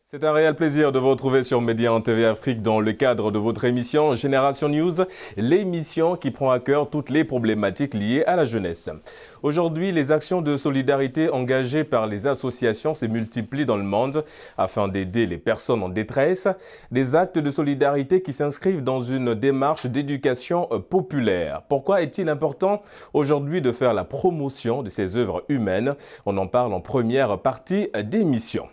C'est un réel plaisir de vous retrouver sur Média en TV Afrique dans le cadre de votre émission Génération News, l'émission qui prend à cœur toutes les problématiques liées à la jeunesse. Aujourd'hui, les actions de solidarité engagées par les associations se multiplient dans le monde afin d'aider les personnes en détresse. Des actes de solidarité qui s'inscrivent dans une démarche d'éducation populaire. Pourquoi est-il important aujourd'hui de faire la promotion de ces œuvres humaines? On en parle en première partie d'émission.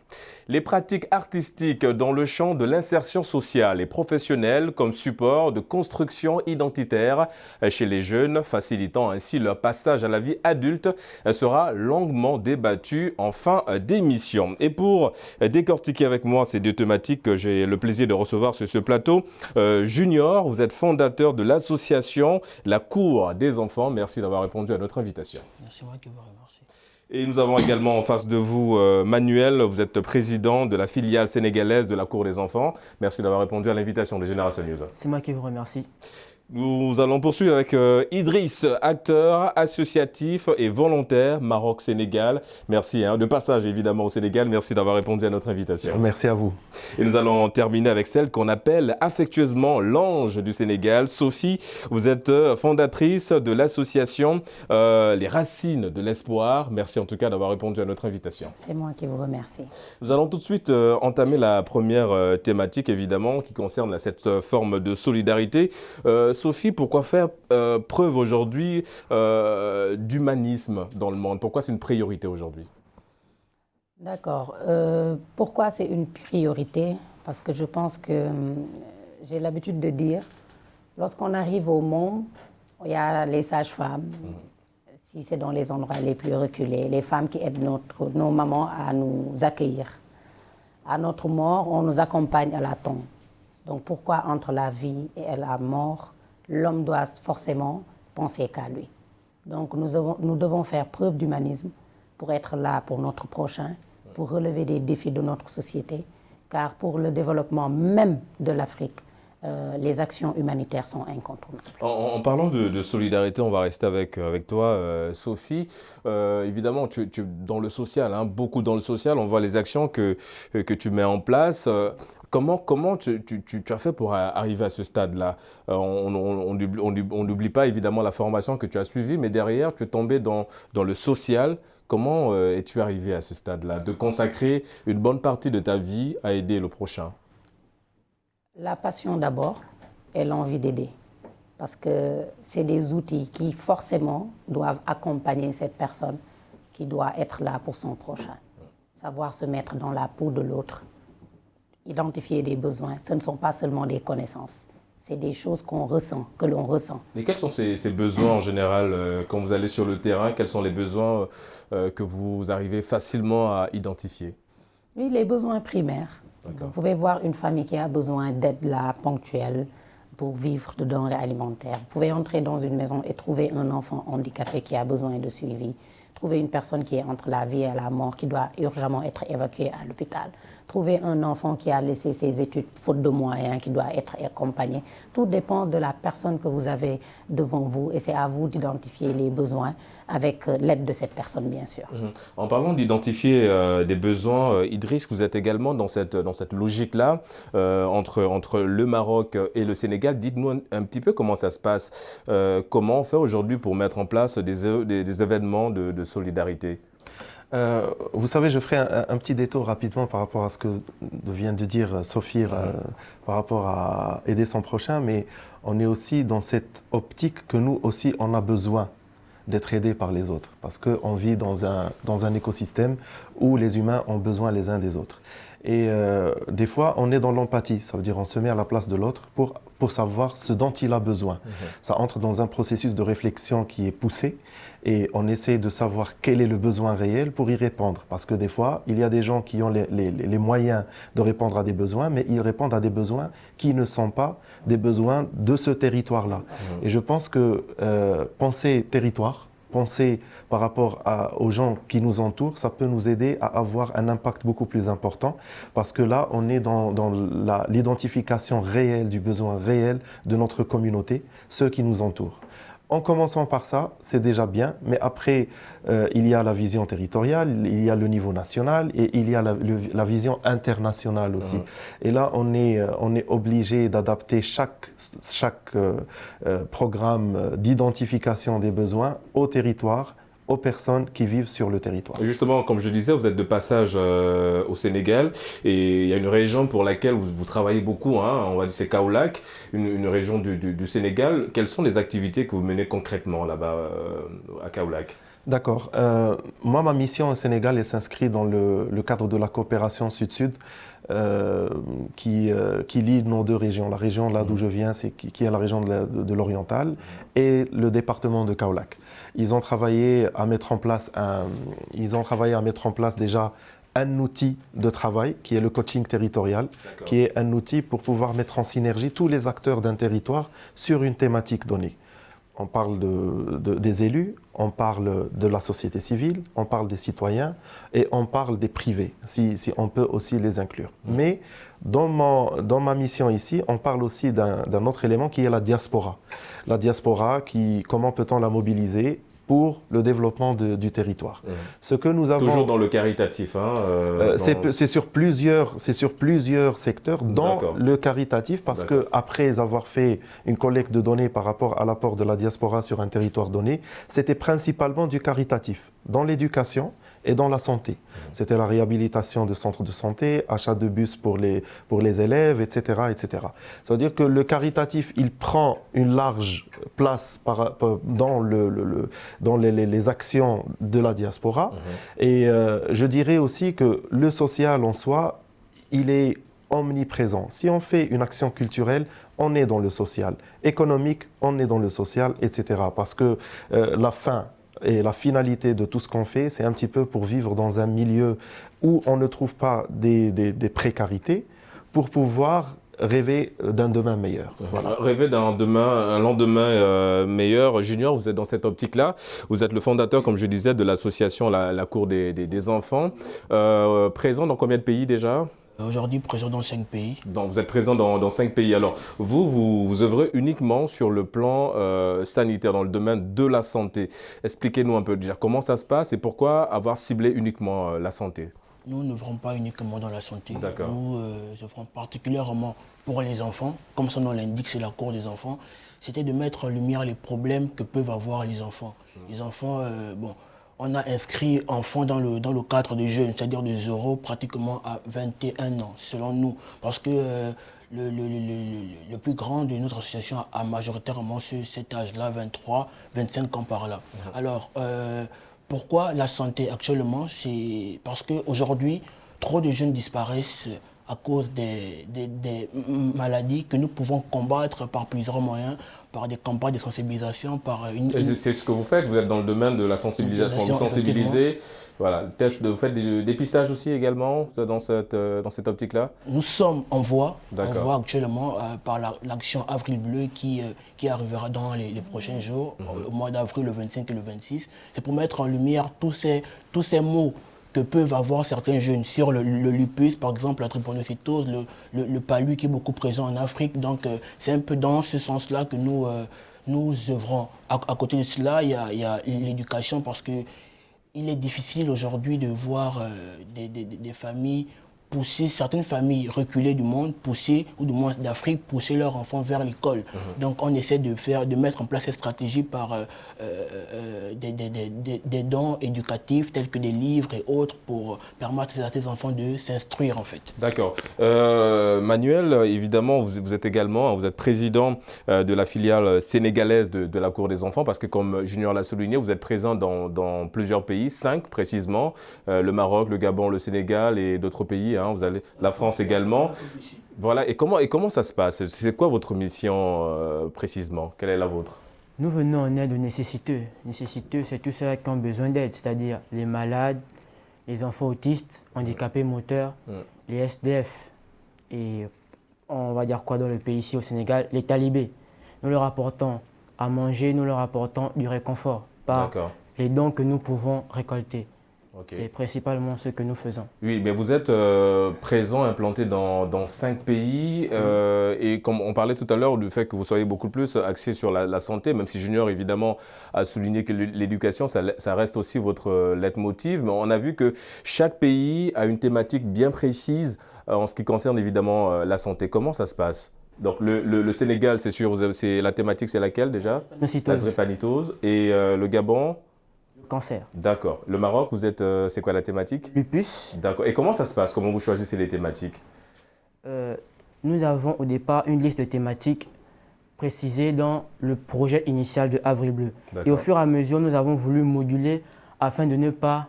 Les pratiques artistiques dans le champ de l'insertion sociale et professionnelle comme support de construction identitaire chez les jeunes, facilitant ainsi leur passage à la vie adulte, sera longuement débattue en fin d'émission. Et pour décortiquer avec moi ces deux thématiques que j'ai le plaisir de recevoir sur ce plateau, Junior, vous êtes fondateur de l'association La Cour des Enfants. Merci d'avoir répondu à notre invitation. Merci moi qui vous remercie. Et nous avons également en face de vous Manuel, vous êtes président de la filiale sénégalaise de la Cour des Enfants. Merci d'avoir répondu à l'invitation de Génération News. C'est moi qui vous remercie. Nous allons poursuivre avec Idriss, acteur associatif et volontaire Maroc-Sénégal. Merci de passage évidemment au Sénégal. Merci d'avoir répondu à notre invitation. Merci à vous. Et nous allons terminer avec celle qu'on appelle affectueusement l'ange du Sénégal. Sophie, vous êtes fondatrice de l'association Les Racines de l'Espoir. Merci en tout cas d'avoir répondu à notre invitation. C'est moi qui vous remercie. Nous allons tout de suite entamer la première thématique évidemment qui concerne cette forme de solidarité. Sophie, pourquoi faire preuve aujourd'hui d'humanisme dans le monde? Pourquoi c'est une priorité aujourd'hui? D'accord. Pourquoi c'est une priorité? Parce que je pense que j'ai l'habitude de dire, lorsqu'on arrive au monde, il y a les sages-femmes, si c'est dans les endroits les plus reculés, les femmes qui aident nos mamans à nous accueillir. À notre mort, on nous accompagne à la tombe. Donc pourquoi entre la vie et la mort, l'homme doit forcément penser qu'à lui. Donc nous devons faire preuve d'humanisme pour être là pour notre prochain, pour relever des défis de notre société, car pour le développement même de l'Afrique, les actions humanitaires sont incontournables. En parlant de solidarité, on va rester avec toi, Sophie. Évidemment, tu dans le social, beaucoup dans le social, on voit les actions que tu mets en place. Comment tu as fait pour arriver à ce stade-là? On n'oublie pas évidemment la formation que tu as suivie, mais derrière, tu es tombé dans le social. Comment es-tu arrivé à ce stade-là, de consacrer une bonne partie de ta vie à aider le prochain? La passion d'abord et l'envie d'aider. Parce que c'est des outils qui forcément doivent accompagner cette personne qui doit être là pour son prochain. Savoir se mettre dans la peau de l'autre. Identifier des besoins, ce ne sont pas seulement des connaissances, c'est des choses qu'on ressent, que l'on ressent. Et quels sont ces besoins en général quand vous allez sur le terrain? Quels sont les besoins que vous arrivez facilement à identifier? Oui, les besoins primaires. Vous pouvez voir une famille qui a besoin d'aide là, ponctuelle, pour vivre de denrées alimentaires. Vous pouvez entrer dans une maison et trouver un enfant handicapé qui a besoin de suivi. Trouver une personne qui est entre la vie et la mort, qui doit urgemment être évacuée à l'hôpital. Trouver un enfant qui a laissé ses études faute de moyens, qui doit être accompagné. Tout dépend de la personne que vous avez devant vous et c'est à vous d'identifier les besoins avec l'aide de cette personne, bien sûr. En parlant d'identifier des besoins, Idriss, vous êtes également dans cette logique-là entre le Maroc et le Sénégal. Dites-nous un petit peu comment ça se passe. Comment on fait aujourd'hui pour mettre en place des événements de solidarité? Vous savez, je ferai un petit détour rapidement par rapport à ce que vient de dire Sophie par rapport à aider son prochain, mais on est aussi dans cette optique que nous aussi on a besoin d'être aidés par les autres, parce qu'on vit dans un écosystème où les humains ont besoin les uns des autres. Et des fois, on est dans l'empathie, ça veut dire on se met à la place de l'autre pour savoir ce dont il a besoin. Ça entre dans un processus de réflexion qui est poussé et on essaie de savoir quel est le besoin réel pour y répondre. Parce que des fois, il y a des gens qui ont les moyens de répondre à des besoins, mais ils répondent à des besoins qui ne sont pas des besoins de ce territoire-là. Et je pense que penser territoire, penser par rapport aux gens qui nous entourent, ça peut nous aider à avoir un impact beaucoup plus important parce que là, on est dans l'identification réelle du besoin réel de notre communauté, ceux qui nous entourent. En commençant par ça, c'est déjà bien, mais après, il y a la vision territoriale, il y a le niveau national et il y a la vision internationale aussi. Et là, on est obligé d'adapter chaque programme d'identification des besoins au territoire, aux personnes qui vivent sur le territoire. Justement, comme je disais, vous êtes de passage au Sénégal et il y a une région pour laquelle vous travaillez beaucoup, hein, on va dire c'est Kaolack, une région du Sénégal. Quelles sont les activités que vous menez concrètement là-bas à Kaolack? D'accord. Moi, ma mission au Sénégal, elle s'inscrit dans le cadre de la coopération Sud-Sud qui lie nos deux régions. La région là d'où je viens, qui est la région de l'Oriental et le département de Kaolack. Ils ont travaillé à mettre en place déjà un outil de travail qui est le coaching territorial, qui est un outil pour pouvoir mettre en synergie tous les acteurs d'un territoire sur une thématique donnée. On parle des élus, on parle de la société civile, on parle des citoyens et on parle des privés, si on peut aussi les inclure. Mais dans ma mission ici, on parle aussi d'un autre élément qui est la diaspora. La diaspora, comment peut-on la mobiliser pour le développement du territoire. Ce que nous avons... Toujours dans le caritatif. C'est sur plusieurs secteurs dans le caritatif parce qu'après avoir fait une collecte de données par rapport à l'apport de la diaspora sur un territoire donné, c'était principalement du caritatif dans l'éducation et dans la santé. C'était la réhabilitation de centres de santé, achat de bus pour les élèves, etc., etc. C'est-à-dire que le caritatif, il prend une large place dans les actions de la diaspora. Et je dirais aussi que le social en soi, il est omniprésent. Si on fait une action culturelle, on est dans le social. Économique, on est dans le social, etc. Parce que la fin et la finalité de tout ce qu'on fait, c'est un petit peu pour vivre dans un milieu où on ne trouve pas des précarités pour pouvoir rêver d'un demain meilleur. Voilà. Rêver un lendemain meilleur. Junior, vous êtes dans cette optique-là. Vous êtes le fondateur, comme je disais, de l'association La Cour des enfants. Présent dans combien de pays déjà ? Aujourd'hui, présent dans 5 pays. Donc, vous êtes présent dans 5 pays. Alors, vous œuvrez uniquement sur le plan sanitaire, dans le domaine de la santé. Expliquez-nous un peu déjà comment ça se passe et pourquoi avoir ciblé uniquement la santé. Nous n'œuvrons pas uniquement dans la santé. D'accord. Nous œuvrons particulièrement pour les enfants. Comme son nom l'indique, c'est la Cour des enfants. C'était de mettre en lumière les problèmes que peuvent avoir les enfants. Les enfants, on a inscrit enfants dans le cadre des jeunes, c'est-à-dire de 0 pratiquement à 21 ans, selon nous. Parce que le plus grand de notre association a majoritairement cet âge-là, 23, 25 ans par là. Alors, pourquoi la santé actuellement? C'est parce qu'aujourd'hui, trop de jeunes disparaissent à cause des maladies que nous pouvons combattre par plusieurs moyens, par des campagnes de sensibilisation, par C'est ce que vous faites, vous êtes dans le domaine de la sensibilisation. Vous sensibilisez, voilà, vous faites des dépistages aussi également dans cette optique-là? Nous sommes en voie actuellement par l'action Avril Bleu qui arrivera dans les prochains jours, au mois d'avril, le 25 et le 26. C'est pour mettre en lumière tous ces maux que peuvent avoir certains jeunes sur le lupus, par exemple la drépanocytose, le palu qui est beaucoup présent en Afrique. Donc c'est un peu dans ce sens-là que nous œuvrons. À côté de cela, il y a l'éducation parce qu'il est difficile aujourd'hui de voir des familles pousser, certaines familles reculées du monde, pousser, ou du moins d'Afrique, pousser leurs enfants vers l'école. Donc on essaie de mettre en place cette stratégie par des dons éducatifs tels que des livres et autres pour permettre à ces enfants de s'instruire en fait. D'accord. Manuel, évidemment, vous êtes également, vous êtes président de la filiale sénégalaise de la Cour des enfants parce que comme Junior l'a souligné, vous êtes présent dans plusieurs pays, 5 précisément, le Maroc, le Gabon, le Sénégal et d'autres pays. Vous avez la France également. Voilà. Et comment ça se passe? C'est quoi votre mission précisément? Quelle est la vôtre? Nous venons en aide aux nécessiteux. Nécessiteux, c'est tous ceux qui ont besoin d'aide, c'est-à-dire les malades, les enfants autistes, handicapés moteurs, les SDF. Et on va dire quoi dans le pays ici au Sénégal? Les talibés. Nous leur apportons à manger, nous leur apportons du réconfort par les dons que nous pouvons récolter. Okay. C'est principalement ce que nous faisons. Oui, mais vous êtes présent, implanté dans 5 pays. Et comme on parlait tout à l'heure du fait que vous soyez beaucoup plus axé sur la santé, même si Junior, évidemment, a souligné que l'éducation, ça reste aussi votre leitmotiv. Mais on a vu que chaque pays a une thématique bien précise en ce qui concerne évidemment la santé. Comment ça se passe? Donc le Sénégal, c'est sûr, la thématique, c'est laquelle déjà? La drépanocytose. Et le Gabon? Cancer. D'accord. Le Maroc, c'est quoi la thématique? Lupus. D'accord. Et comment ça se passe? Comment vous choisissez les thématiques? Nous avons au départ une liste de thématiques précisée dans le projet initial de Avril Bleu. Et au fur et à mesure, nous avons voulu moduler afin de ne pas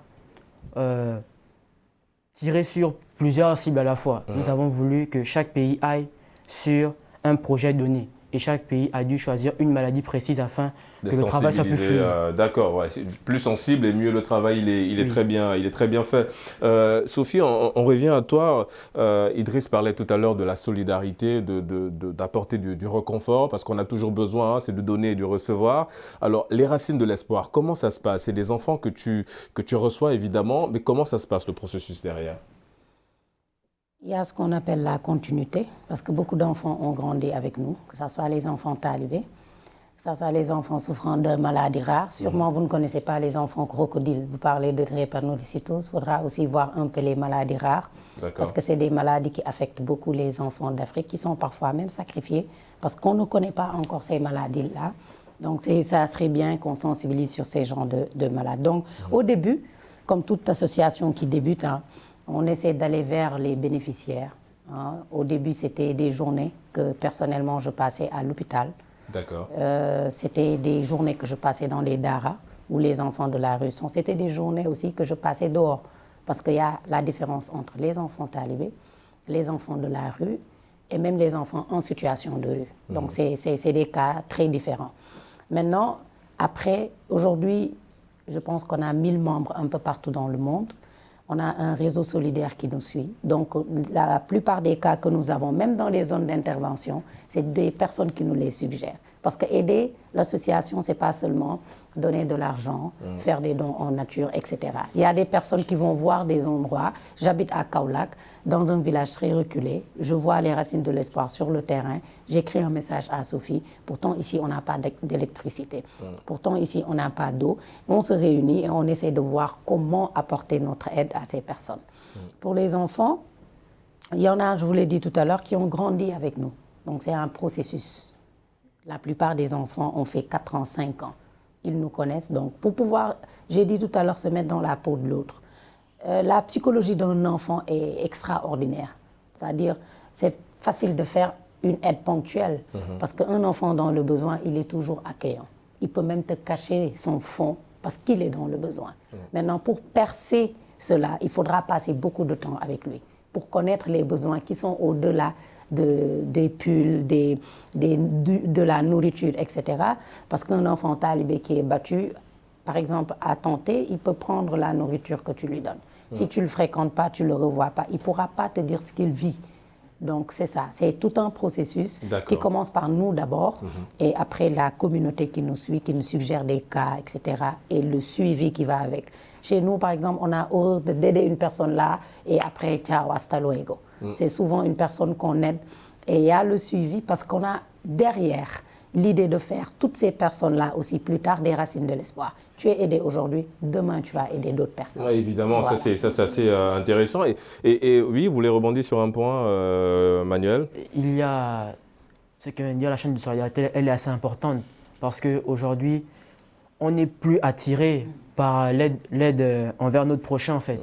tirer sur plusieurs cibles à la fois. Nous avons voulu que chaque pays aille sur un projet donné. Et chaque pays a dû choisir une maladie précise afin que le travail soit plus fluide. D'accord, ouais, plus sensible et mieux le travail, il est très bien fait. Sophie, on revient à toi. Idriss parlait tout à l'heure de la solidarité, d'apporter du réconfort, parce qu'on a toujours besoin, c'est de donner et de recevoir. Alors, les racines de l'espoir, comment ça se passe? C'est des enfants que tu reçois, évidemment, mais comment ça se passe, le processus derrière? Il y a ce qu'on appelle la continuité, parce que beaucoup d'enfants ont grandi avec nous, que ce soit les enfants talibés, que ce soit les enfants souffrant de maladies rares. Sûrement, vous ne connaissez pas les enfants crocodiles. Vous parlez de drépanocytose. Il faudra aussi voir un peu les maladies rares, parce que c'est des maladies qui affectent beaucoup les enfants d'Afrique, qui sont parfois même sacrifiés, parce qu'on ne connaît pas encore ces maladies-là. Donc, ça serait bien qu'on sensibilise sur ces genres de malades. Donc, au début, comme toute association qui débute, on essaie d'aller vers les bénéficiaires. Au début, c'était des journées que personnellement je passais à l'hôpital. D'accord. C'était des journées que je passais dans les daras où les enfants de la rue sont. C'était des journées aussi que je passais dehors. Parce qu'il y a la différence entre les enfants talibés, les enfants de la rue et même les enfants en situation de rue. Donc c'est des cas très différents. Maintenant, après, aujourd'hui, je pense qu'on a 1000 membres un peu partout dans le monde. On a un réseau solidaire qui nous suit. Donc, la plupart des cas que nous avons, même dans les zones d'intervention, c'est des personnes qui nous les suggèrent. Parce que aider l'association, ce n'est pas seulement donner de l'argent, faire des dons en nature, etc. Il y a des personnes qui vont voir des endroits. J'habite à Kaolack, dans un village très reculé. Je vois les racines de l'espoir sur le terrain. J'écris un message à Sophie. Pourtant, ici, on n'a pas d'électricité. Pourtant, ici, on n'a pas d'eau. On se réunit et on essaie de voir comment apporter notre aide à ces personnes. Pour les enfants, il y en a, je vous l'ai dit tout à l'heure, qui ont grandi avec nous. Donc, c'est un processus. La plupart des enfants ont fait 4 ans, 5 ans. Ils nous connaissent. Donc, pour pouvoir, j'ai dit tout à l'heure, se mettre dans la peau de l'autre. La psychologie d'un enfant est extraordinaire. C'est-à-dire, c'est facile de faire une aide ponctuelle. Parce qu'un enfant dans le besoin, il est toujours accueillant. Il peut même te cacher son fond parce qu'il est dans le besoin. Maintenant, pour percer cela, il faudra passer beaucoup de temps avec lui pour connaître les besoins qui sont au-delà des pulls, de la nourriture, etc. Parce qu'un enfant talibé qui est battu, par exemple, à tenter, il peut prendre la nourriture que tu lui donnes. Si tu ne le fréquentes pas, tu ne le revois pas, il ne pourra pas te dire ce qu'il vit. Donc c'est ça, c'est tout un processus qui commence par nous d'abord et après la communauté qui nous suit, qui nous suggère des cas, etc. et le suivi qui va avec. Chez nous, par exemple, on a horreur d'aider une personne là et après, ciao, hasta luego. C'est souvent une personne qu'on aide et il y a le suivi parce qu'on a derrière l'idée de faire toutes ces personnes-là aussi plus tard des racines de l'espoir. Tu es aidé aujourd'hui, demain tu vas aider d'autres personnes. Ouais, évidemment, voilà. Ça c'est assez intéressant. Et oui, vous voulez rebondir sur un point, Manuel? Il y a ce que vient de dire la chaîne de solidarité, elle est assez importante parce qu'aujourd'hui, on n'est plus attiré par l'aide envers notre prochain en fait.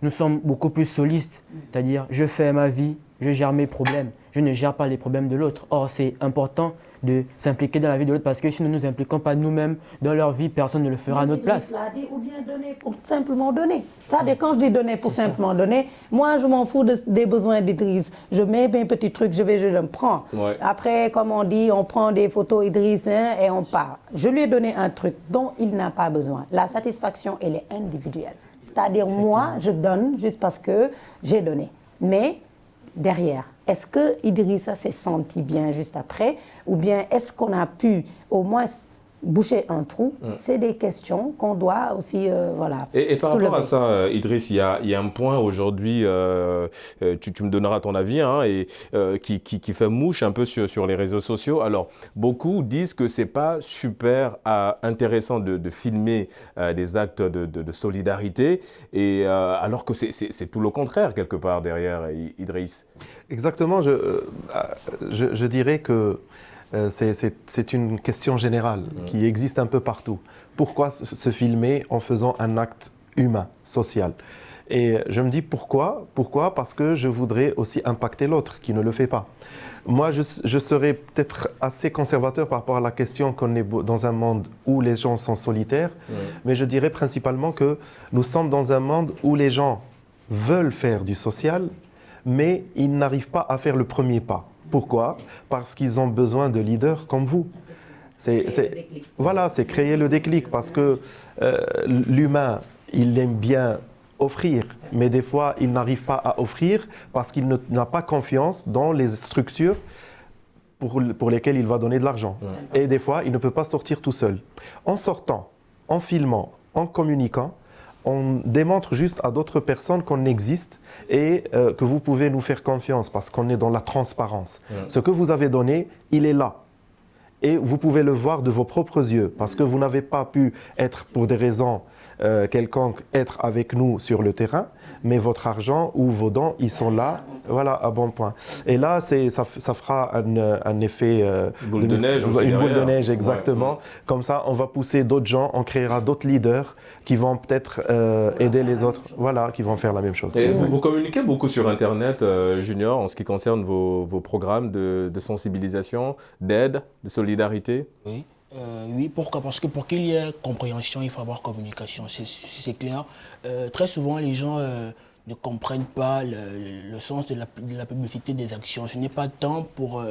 Nous sommes beaucoup plus solistes, c'est-à-dire je fais ma vie, je gère mes problèmes, je ne gère pas les problèmes de l'autre. Or, c'est important de s'impliquer dans la vie de l'autre parce que si nous ne nous impliquons pas nous-mêmes dans leur vie, personne ne le fera à notre place. Ou bien donner pour simplement donner. C'est-à-dire quand je dis donner pour simplement donner, moi je m'en fous des besoins d'Idriss. Je mets mes petits trucs, je le prends. Ouais. Après, comme on dit, on prend des photos Idriss et on part. Je lui ai donné un truc dont il n'a pas besoin. La satisfaction, elle est individuelle. C'est-à-dire moi, je donne juste parce que j'ai donné. Mais derrière, est-ce que Idrissa s'est senti bien juste après ou bien est-ce qu'on a pu au moins boucher un trou, c'est des questions qu'on doit aussi voilà, Et par soulever. rapport à ça, Idriss, il y a un point aujourd'hui, tu me donneras ton avis, hein, et, qui fait mouche un peu sur les réseaux sociaux. Alors, beaucoup disent que c'est pas super intéressant de filmer des actes de solidarité, et, alors que c'est tout le contraire, quelque part, derrière, Idriss. Exactement, je dirais que c'est une question générale qui existe un peu partout. Pourquoi se filmer en faisant un acte humain, social? Et je me dis pourquoi? Pourquoi? Parce que je voudrais aussi impacter l'autre qui ne le fait pas. Moi, je serais peut-être assez conservateur par rapport à la question qu'on est dans un monde où les gens sont solitaires, mais je dirais principalement que nous sommes dans un monde où les gens veulent faire du social, mais ils n'arrivent pas à faire le premier pas. Pourquoi? Parce qu'ils ont besoin de leaders comme vous. Voilà, c'est créer le déclic, parce que l'humain, il aime bien offrir, mais des fois, il n'arrive pas à offrir parce qu'il n'a pas confiance dans les structures pour lesquelles il va donner de l'argent. Et des fois, il ne peut pas sortir tout seul. En sortant, en filmant, en communiquant, on démontre juste à d'autres personnes qu'on existe et que vous pouvez nous faire confiance parce qu'on est dans la transparence. Ce que vous avez donné, il est là. Et vous pouvez le voir de vos propres yeux parce que vous n'avez pas pu être, pour des raisons quelconques, être avec nous sur le terrain, mais votre argent ou vos dons, ils sont là, voilà, à bon point. Et là, ça fera un effet... boule de neige aussi une boule de derrière. neige, exactement. Comme ça, on va pousser d'autres gens, on créera d'autres leaders qui vont peut-être aider les autres, voilà, qui vont faire la même chose. Et vous communiquez beaucoup sur Internet, Junior, en ce qui concerne vos programmes de sensibilisation, d'aide, de solidarité? Oui. Oui, pourquoi? Parce que pour qu'il y ait compréhension, il faut avoir communication, c'est clair. Très souvent, les gens ne comprennent pas le sens de la publicité des actions. Ce n'est pas tant pour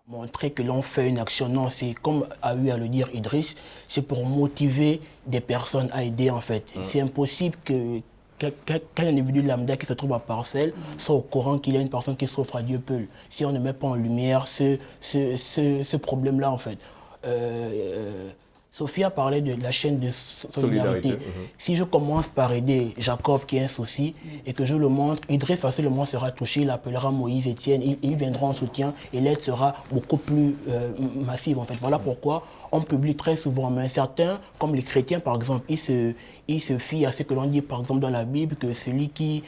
montrer que l'on fait une action, non, c'est comme a eu à le dire Idriss, c'est pour motiver des personnes à aider en fait. C'est impossible qu'un individu lambda qui se trouve à Parcelles soit au courant qu'il y a une personne qui souffre à Dieuppeul. Si on ne met pas en lumière ce problème-là, en fait. Sophie a parlé de la chaîne de solidarité. Si je commence par aider Jacob qui a un souci et que je le montre, Idriss facilement sera touché, il appellera Moïse, Étienne, ils viendront en soutien et l'aide sera beaucoup plus massive en fait. Voilà pourquoi on publie très souvent, mais certains, comme les chrétiens par exemple, ils se fient à ce que l'on dit par exemple dans la Bible, que celui qui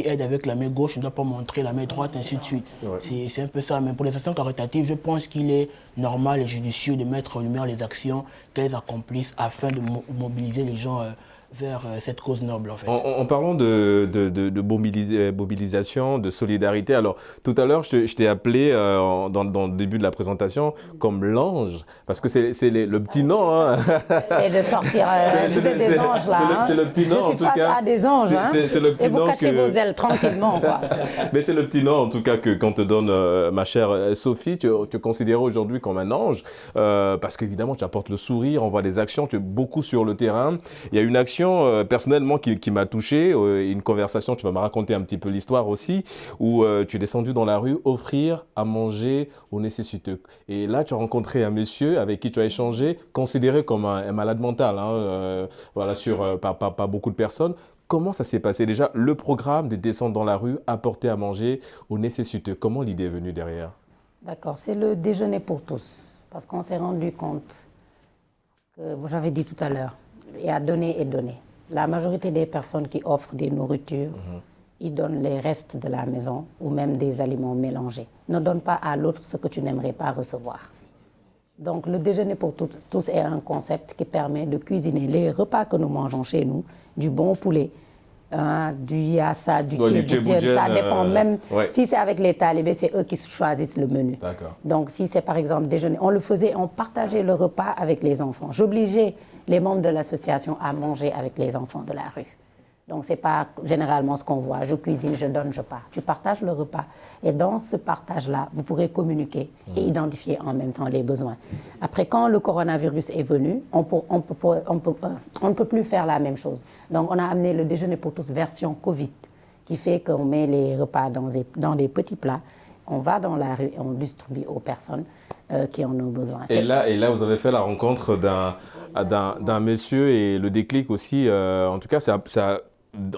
aide avec la main gauche ne doit pas montrer la main droite, ainsi de suite. Ouais. C'est un peu ça, mais pour les actions caritatives, je pense qu'il est normal et judicieux de mettre en lumière les actions qu'elles accomplissent afin de mobiliser les gens vers cette cause noble en fait. En parlant de mobilisation, de solidarité, alors tout à l'heure je t'ai appelé dans le début de la présentation comme l'ange, parce que c'est le petit nom. Hein. Et de sortir vous êtes des anges là. C'est le petit nom en tout cas. Je suis face à des anges. C'est le petit et vous nom cachez vos ailes tranquillement. Quoi. Mais c'est le petit nom en tout cas qu'on te donne, ma chère Sophie. Tu es considérée aujourd'hui comme un ange, parce qu'évidemment tu apportes le sourire, on voit des actions, tu es beaucoup sur le terrain. Il y a une action personnellement qui m'a touché, une conversation, tu vas me raconter un petit peu l'histoire aussi, où tu es descendu dans la rue offrir à manger aux nécessiteux. Et là, tu as rencontré un monsieur avec qui tu as échangé, considéré comme un malade mental, hein, voilà, par beaucoup de personnes. Comment ça s'est passé déjà, le programme de descendre dans la rue, apporter à manger aux nécessiteux? Comment l'idée est venue derrière? D'accord, c'est le déjeuner pour tous, parce qu'on s'est rendu compte que, vous l'avez dit tout à l'heure, il y a donner et donner. La majorité des personnes qui offrent des nourritures, ils donnent les restes de la maison ou même des aliments mélangés. Ne donne pas à l'autre ce que tu n'aimerais pas recevoir. Donc le déjeuner pour tous est un concept qui permet de cuisiner les repas que nous mangeons chez nous, du bon poulet, du yassa, du keboujen, ça dépend même. Ouais. Si c'est avec les talibés, c'est eux qui choisissent le menu. Donc si c'est par exemple déjeuner, on le faisait, on partageait le repas avec les enfants. J'obligeais les membres de l'association à manger avec les enfants de la rue. Donc ce n'est pas généralement ce qu'on voit. Je cuisine, je donne, je pars. Tu partages le repas. Et dans ce partage-là, vous pourrez communiquer et identifier en même temps les besoins. Après, quand le coronavirus est venu, on ne peut plus faire la même chose. Donc on a amené le déjeuner pour tous version Covid, qui fait qu'on met les repas dans des petits plats On va dans la rue et on distribue aux personnes qui en ont besoin. Et là, vous avez fait la rencontre d'un monsieur et le déclic aussi, en tout cas, ça a,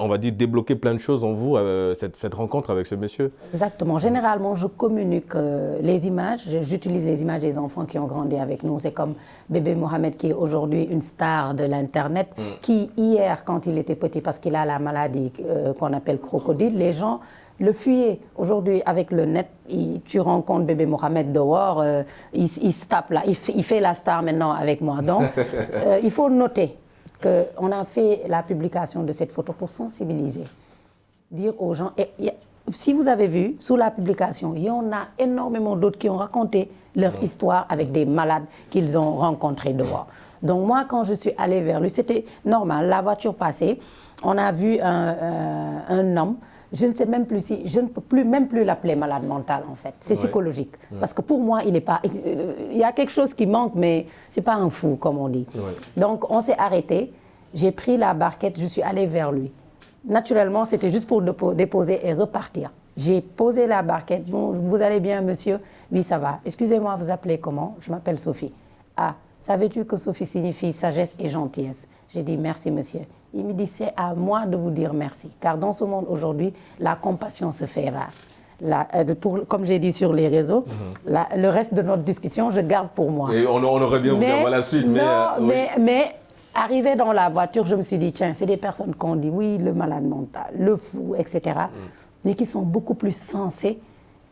on va dire, débloqué plein de choses en vous, cette rencontre avec ce monsieur. Exactement. Généralement, je communique les images, j'utilise les images des enfants qui ont grandi avec nous. C'est comme bébé Mohamed qui est aujourd'hui une star de l'Internet, qui hier, quand il était petit, parce qu'il a la maladie qu'on appelle crocodile, les gens le fuyaient. Aujourd'hui, avec le net, tu rencontres bébé Mohamed dehors, il se tape là, il fait la star maintenant avec moi. Donc, il faut noter qu'on a fait la publication de cette photo pour sensibiliser, dire aux gens, si vous avez vu, sous la publication, il y en a énormément d'autres qui ont raconté leur histoire avec des malades qu'ils ont rencontrés dehors. Donc moi, quand je suis allée vers lui, c'était normal, la voiture passait, on a vu un homme, je ne sais même plus si, je ne peux même plus l'appeler malade mental en fait, c'est psychologique. Parce que pour moi, il y a quelque chose qui manque, mais ce n'est pas un fou comme on dit. Donc on s'est arrêté, j'ai pris la barquette, je suis allée vers lui. Naturellement, c'était juste pour déposer et repartir. J'ai posé la barquette, bon, vous allez bien monsieur? Oui, ça va. Excusez-moi, vous appelez comment? Je m'appelle Sophie. Ah, savais-tu que Sophie signifie sagesse et gentillesse? J'ai dit merci monsieur. Il me dit c'est à moi de vous dire merci, car dans ce monde aujourd'hui, la compassion se fait rare. Comme j'ai dit sur les réseaux, le reste de notre discussion, je garde pour moi. Et on aurait bien voulu avoir la suite. Mais arrivé dans la voiture, je me suis dit, tiens, c'est des personnes qu'on dit, oui, le malade mental, le fou, etc., mais qui sont beaucoup plus sensés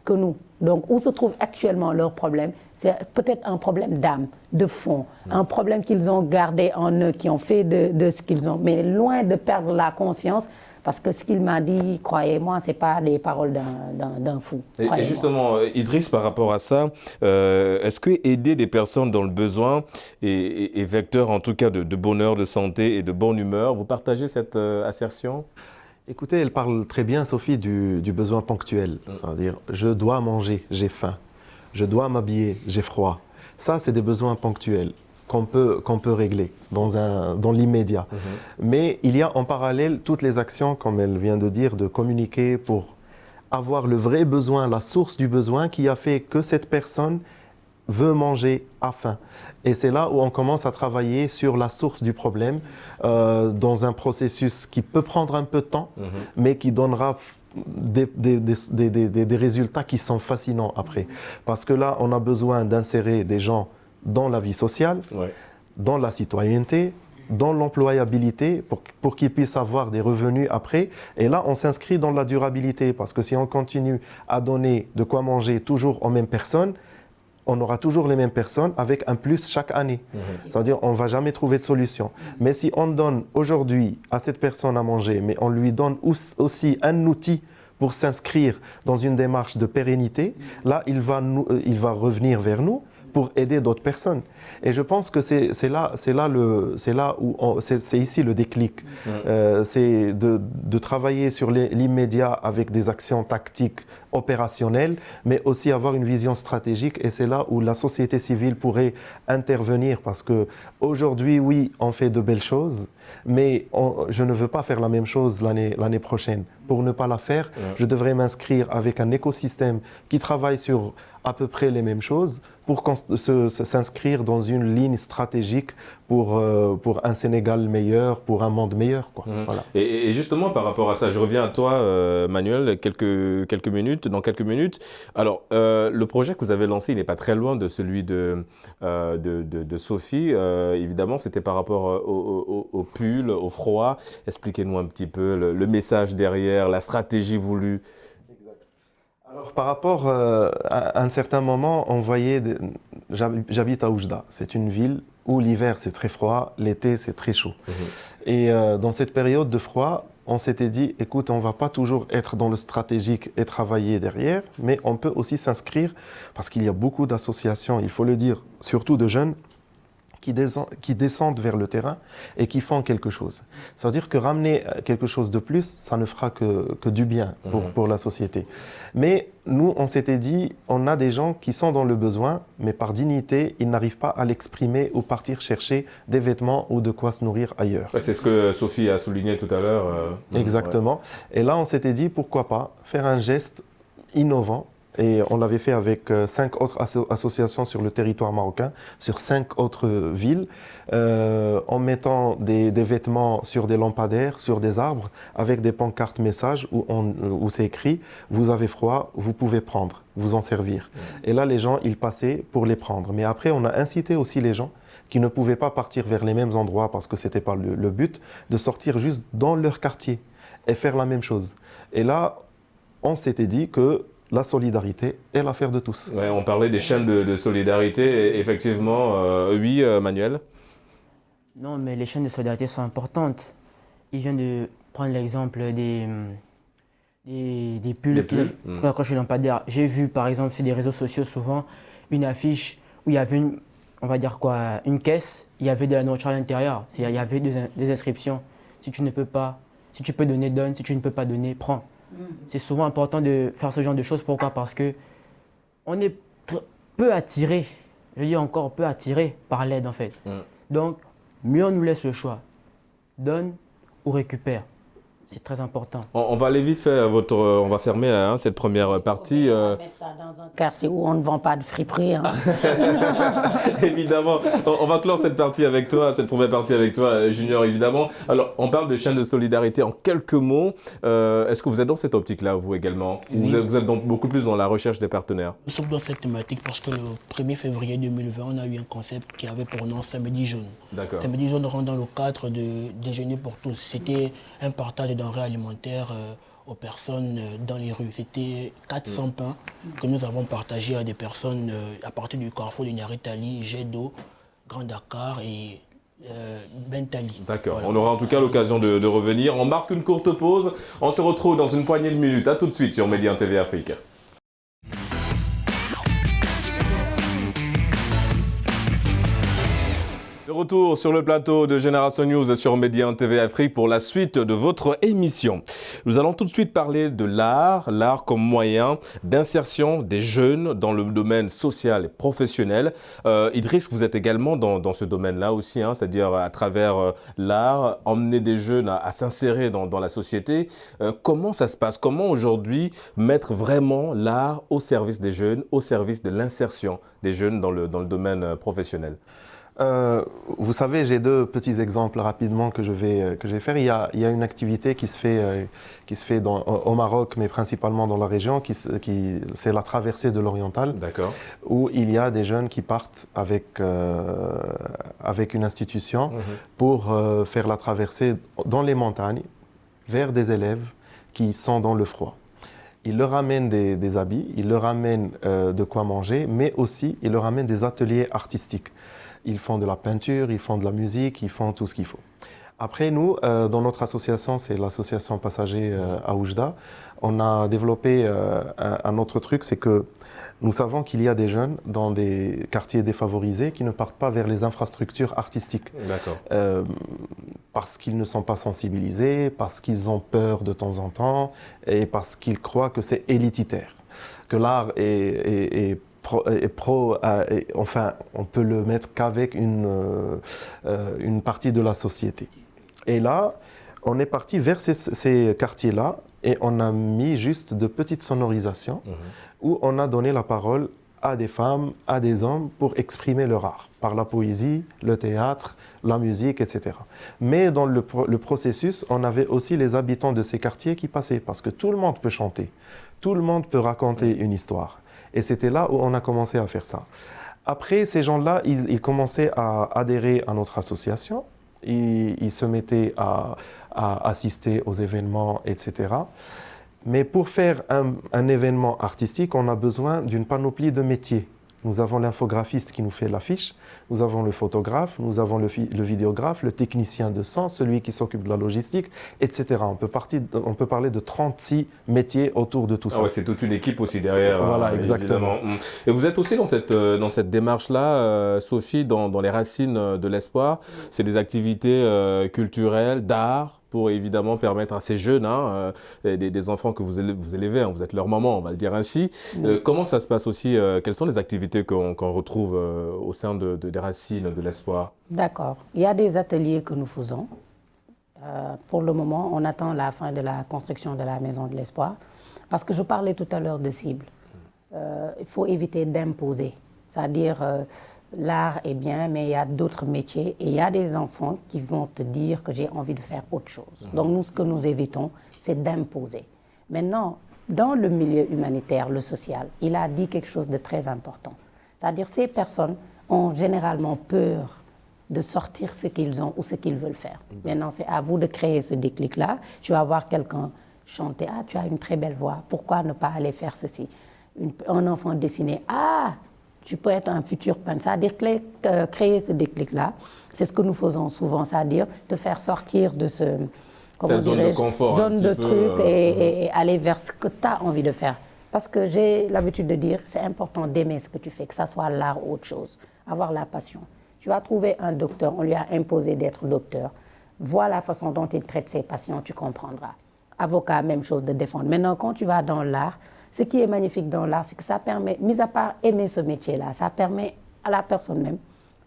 que nous. Donc, où se trouve actuellement leur problème? C'est peut-être un problème d'âme, de fond, un problème qu'ils ont gardé en eux, qui ont fait de ce qu'ils ont, mais loin de perdre la conscience, parce que ce qu'il m'a dit, croyez-moi, ce n'est pas des paroles d'un fou. Et justement, Idriss, par rapport à ça, est-ce que aider des personnes dans le besoin est vecteur en tout cas de bonheur, de santé et de bonne humeur? Vous partagez cette assertion? Écoutez, elle parle très bien, Sophie, du besoin ponctuel. C'est-à-dire, je dois manger, j'ai faim. Je dois m'habiller, j'ai froid. Ça, c'est des besoins ponctuels qu'on peut régler dans l'immédiat. Mais il y a en parallèle toutes les actions, comme elle vient de dire, de communiquer pour avoir le vrai besoin, la source du besoin qui a fait que cette personne veut manger à faim. Et c'est là où on commence à travailler sur la source du problème dans un processus qui peut prendre un peu de temps, mais qui donnera des résultats qui sont fascinants après. Parce que là, on a besoin d'insérer des gens dans la vie sociale, dans la citoyenneté, dans l'employabilité pour qu'ils puissent avoir des revenus après. Et là, on s'inscrit dans la durabilité parce que si on continue à donner de quoi manger toujours aux mêmes personnes, on aura toujours les mêmes personnes avec un plus chaque année. C'est-à-dire on ne va jamais trouver de solution. Mais si on donne aujourd'hui à cette personne à manger, mais on lui donne aussi un outil pour s'inscrire dans une démarche de pérennité, là, il va revenir vers nous pour aider d'autres personnes. Et je pense que c'est ici le déclic. C'est de travailler sur l'immédiat avec des actions tactiques opérationnelles, mais aussi avoir une vision stratégique. Et c'est là où la société civile pourrait intervenir. Parce qu'aujourd'hui, oui, on fait de belles choses, mais je ne veux pas faire la même chose l'année prochaine. Pour ne pas la faire, je devrais m'inscrire avec un écosystème qui travaille sur à peu près les mêmes choses pour s'inscrire dans une ligne stratégique pour un Sénégal meilleur, pour un monde meilleur, quoi. Voilà. Et justement, par rapport à ça, je reviens à toi, Manuel, dans quelques minutes. Alors, le projet que vous avez lancé, il n'est pas très loin de celui de Sophie. Évidemment, c'était par rapport au pull, au froid. Expliquez-nous un petit peu le message derrière, la stratégie voulue. Alors, par rapport à un certain moment, on voyait, j'habite à Oujda, c'est une ville où l'hiver c'est très froid, l'été c'est très chaud. Et dans cette période de froid, on s'était dit, écoute, on ne va pas toujours être dans le stratégique et travailler derrière, mais on peut aussi s'inscrire, parce qu'il y a beaucoup d'associations, il faut le dire, surtout de jeunes, qui descendent vers le terrain et qui font quelque chose. C'est-à-dire que ramener quelque chose de plus, ça ne fera que du bien pour la société. Mais nous, on s'était dit, on a des gens qui sont dans le besoin, mais par dignité, ils n'arrivent pas à l'exprimer ou partir chercher des vêtements ou de quoi se nourrir ailleurs. C'est ce que Sophie a souligné tout à l'heure. Exactement. Et là, on s'était dit, pourquoi pas faire un geste innovant Et on l'avait fait avec 5 autres associations sur le territoire marocain, sur 5 autres villes, en mettant des vêtements sur des lampadaires, sur des arbres, avec des pancartes messages où c'est écrit « Vous avez froid, vous pouvez prendre, vous en servir ». Et là, les gens, ils passaient pour les prendre. Mais après, on a incité aussi les gens qui ne pouvaient pas partir vers les mêmes endroits parce que ce n'était pas le but, de sortir juste dans leur quartier et faire la même chose. Et là, on s'était dit que la solidarité est l'affaire de tous. Ouais, on parlait des chaînes de solidarité, et effectivement, oui, Manuel. Non, mais les chaînes de solidarité sont importantes. Il vient de prendre l'exemple des pulls pour accrocher lampadaires. J'ai vu, par exemple, sur des réseaux sociaux, souvent, une affiche où il y avait une caisse, il y avait de la nourriture à l'intérieur. Il y avait des inscriptions. Si tu ne peux pas, si tu peux donner, donne. Si tu ne peux pas donner, prends. C'est souvent important de faire ce genre de choses. Pourquoi? Parce qu'on est peu attiré, je dis encore peu attiré par l'aide en fait. Donc, mieux on nous laisse le choix. Donne ou récupère. C'est très important. On va aller vite faire on va fermer cette première partie. On va mettre ça dans un quartier où on ne vend pas de friperie. Hein. Évidemment. On va clore cette partie avec toi, cette première partie avec toi, Junior, évidemment. Alors, on parle de chaîne de solidarité en quelques mots. Est-ce que vous êtes dans cette optique-là, vous également? Oui. Vous êtes beaucoup plus dans la recherche des partenaires? Nous sommes dans cette thématique parce que le 1er février 2020, on a eu un concept qui avait pour nom Samedi jaune. D'accord. Samedi jaune rentre dans le cadre de Déjeuner pour tous. C'était un partage de denrées alimentaires aux personnes dans les rues. C'était 400 pains que nous avons partagés à des personnes à partir du carrefour de Niaritali, Jet d'eau, Grand Dakar et Bentali. D'accord. Voilà. On aura en tout cas l'occasion de revenir. On marque une courte pause. On se retrouve dans une poignée de minutes. À tout de suite sur Média TV Afrique. De retour sur le plateau de Génération News sur Média TV Afrique pour la suite de votre émission. Nous allons tout de suite parler de l'art comme moyen d'insertion des jeunes dans le domaine social et professionnel. Idriss, vous êtes également dans ce domaine-là aussi, c'est-à-dire à travers l'art, emmener des jeunes à s'insérer dans la société. Comment ça se passe? Comment aujourd'hui mettre vraiment l'art au service des jeunes, au service de l'insertion des jeunes dans le domaine professionnel? Vous savez, j'ai 2 petits exemples rapidement que je vais faire. Il y a une activité qui se fait au Maroc, mais principalement dans la région, c'est la traversée de l'Oriental, où il y a des jeunes qui partent avec une institution pour faire la traversée dans les montagnes vers des élèves qui sont dans le froid. Ils leur amènent des habits, ils leur amènent de quoi manger, mais aussi ils leur amènent des ateliers artistiques. Ils font de la peinture, ils font de la musique, ils font tout ce qu'il faut. Après, nous, dans notre association, c'est l'association Passager à Oujda, on a développé un autre truc, c'est que nous savons qu'il y a des jeunes dans des quartiers défavorisés qui ne partent pas vers les infrastructures artistiques. D'accord. Parce qu'ils ne sont pas sensibilisés, parce qu'ils ont peur de temps en temps et parce qu'ils croient que c'est élitaire, que l'art enfin, on peut le mettre qu'avec une partie de la société. Et là, on est parti vers ces quartiers-là et on a mis juste de petites sonorisations où on a donné la parole à des femmes, à des hommes pour exprimer leur art, par la poésie, le théâtre, la musique, etc. Mais dans le processus, on avait aussi les habitants de ces quartiers qui passaient, parce que tout le monde peut chanter, tout le monde peut raconter une histoire. Et c'était là où on a commencé à faire ça. Après, ces gens-là, ils commençaient à adhérer à notre association. Ils se mettaient à assister aux événements, etc. Mais pour faire un événement artistique, on a besoin d'une panoplie de métiers. Nous avons l'infographiste qui nous fait l'affiche, nous avons le photographe, nous avons le vidéographe, le technicien de son, celui qui s'occupe de la logistique, etc. On peut parler de 36 métiers autour de tout ça. Ouais, c'est toute une équipe aussi derrière. Voilà, exactement. Évidemment. Et vous êtes aussi dans cette démarche-là, Sophie, dans les racines de l'espoir. C'est des activités culturelles, d'art, pour évidemment permettre à ces jeunes, des enfants que vous élevez, vous êtes leur maman, on va le dire ainsi. Comment ça se passe aussi? Quelles sont les activités qu'on retrouve au sein des racines de l'espoir? D'accord. Il y a des ateliers que nous faisons. Pour le moment, on attend la fin de la construction de la Maison de l'Espoir. Parce que je parlais tout à l'heure de cibles. il faut éviter d'imposer. C'est-à-dire, l'art est bien, mais il y a d'autres métiers et il y a des enfants qui vont te dire que j'ai envie de faire autre chose. Donc nous, ce que nous évitons, c'est d'imposer. Maintenant, dans le milieu humanitaire, le social, il a dit quelque chose de très important. C'est-à-dire, ces personnes ont généralement peur de sortir ce qu'ils ont ou ce qu'ils veulent faire. Maintenant, c'est à vous de créer ce déclic-là. Tu vas voir quelqu'un chanter, ah, tu as une très belle voix, pourquoi ne pas aller faire ceci? Un enfant dessiner, ah, tu peux être un futur peintre. C'est-à-dire créer ce déclic-là, c'est ce que nous faisons souvent, c'est-à-dire te faire sortir de ce, comment dirais-je, zone de truc et aller vers ce que tu as envie de faire. Parce que j'ai l'habitude de dire, c'est important d'aimer ce que tu fais, que ça soit l'art ou autre chose, avoir la passion. Tu vas trouver un docteur, on lui a imposé d'être docteur. Vois la façon dont il traite ses patients, tu comprendras. Avocat, même chose de défendre. Maintenant, quand tu vas dans l'art, ce qui est magnifique dans l'art, c'est que ça permet, mis à part aimer ce métier-là, ça permet à la personne même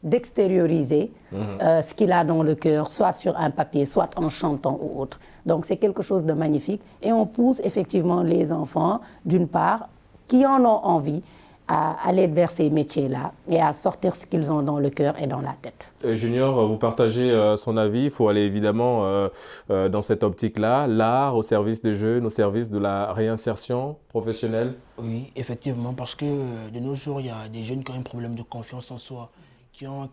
d'extérioriser ce qu'il a dans le cœur, soit sur un papier, soit en chantant ou autre. Donc c'est quelque chose de magnifique. Et on pousse effectivement les enfants, d'une part, qui en ont envie, à aller vers ces métiers-là et à sortir ce qu'ils ont dans le cœur et dans la tête. Junior, vous partagez son avis. Il faut aller évidemment dans cette optique-là, l'art au service des jeunes, au service de la réinsertion professionnelle. Oui, effectivement, parce que de nos jours, il y a des jeunes qui ont un problème de confiance en soi, qui ont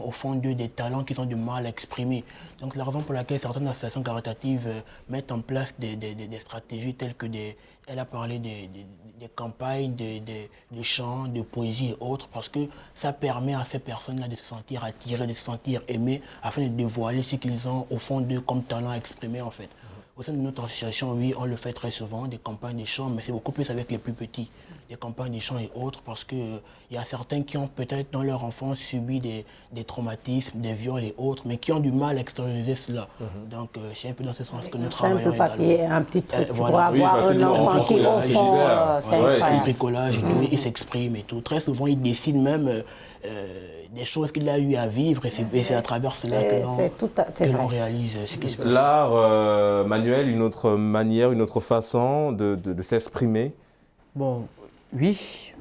au fond d'eux des talents qu'ils ont du mal à exprimer. Donc c'est la raison pour laquelle certaines associations caritatives mettent en place des stratégies telles que elle a parlé des campagnes de chants, de poésie et autres, parce que ça permet à ces personnes-là de se sentir attirées, de se sentir aimées, afin de dévoiler ce qu'ils ont au fond d'eux comme talent à exprimer en fait. Au sein de notre association, oui, on le fait très souvent, des campagnes de chants, mais c'est beaucoup plus avec les plus petits, des campagnes de chants et autres, parce qu'il y a certains qui ont peut-être dans leur enfance subi des traumatismes, des viols et autres, mais qui ont du mal à extérioriser cela. Donc c'est un peu dans ce sens que nous travaillons. Un simple papier, un petit truc, tu voilà. pourras avoir un enfant qui au fond, c'est incroyable. Bricolage et tout, il s'exprime et tout. Très souvent, il dessine même des choses qu'il a eu à vivre et c'est à travers cela que l'on réalise ce qui se passe. L'art manuel, une autre manière, une autre façon de s'exprimer. Bon, oui,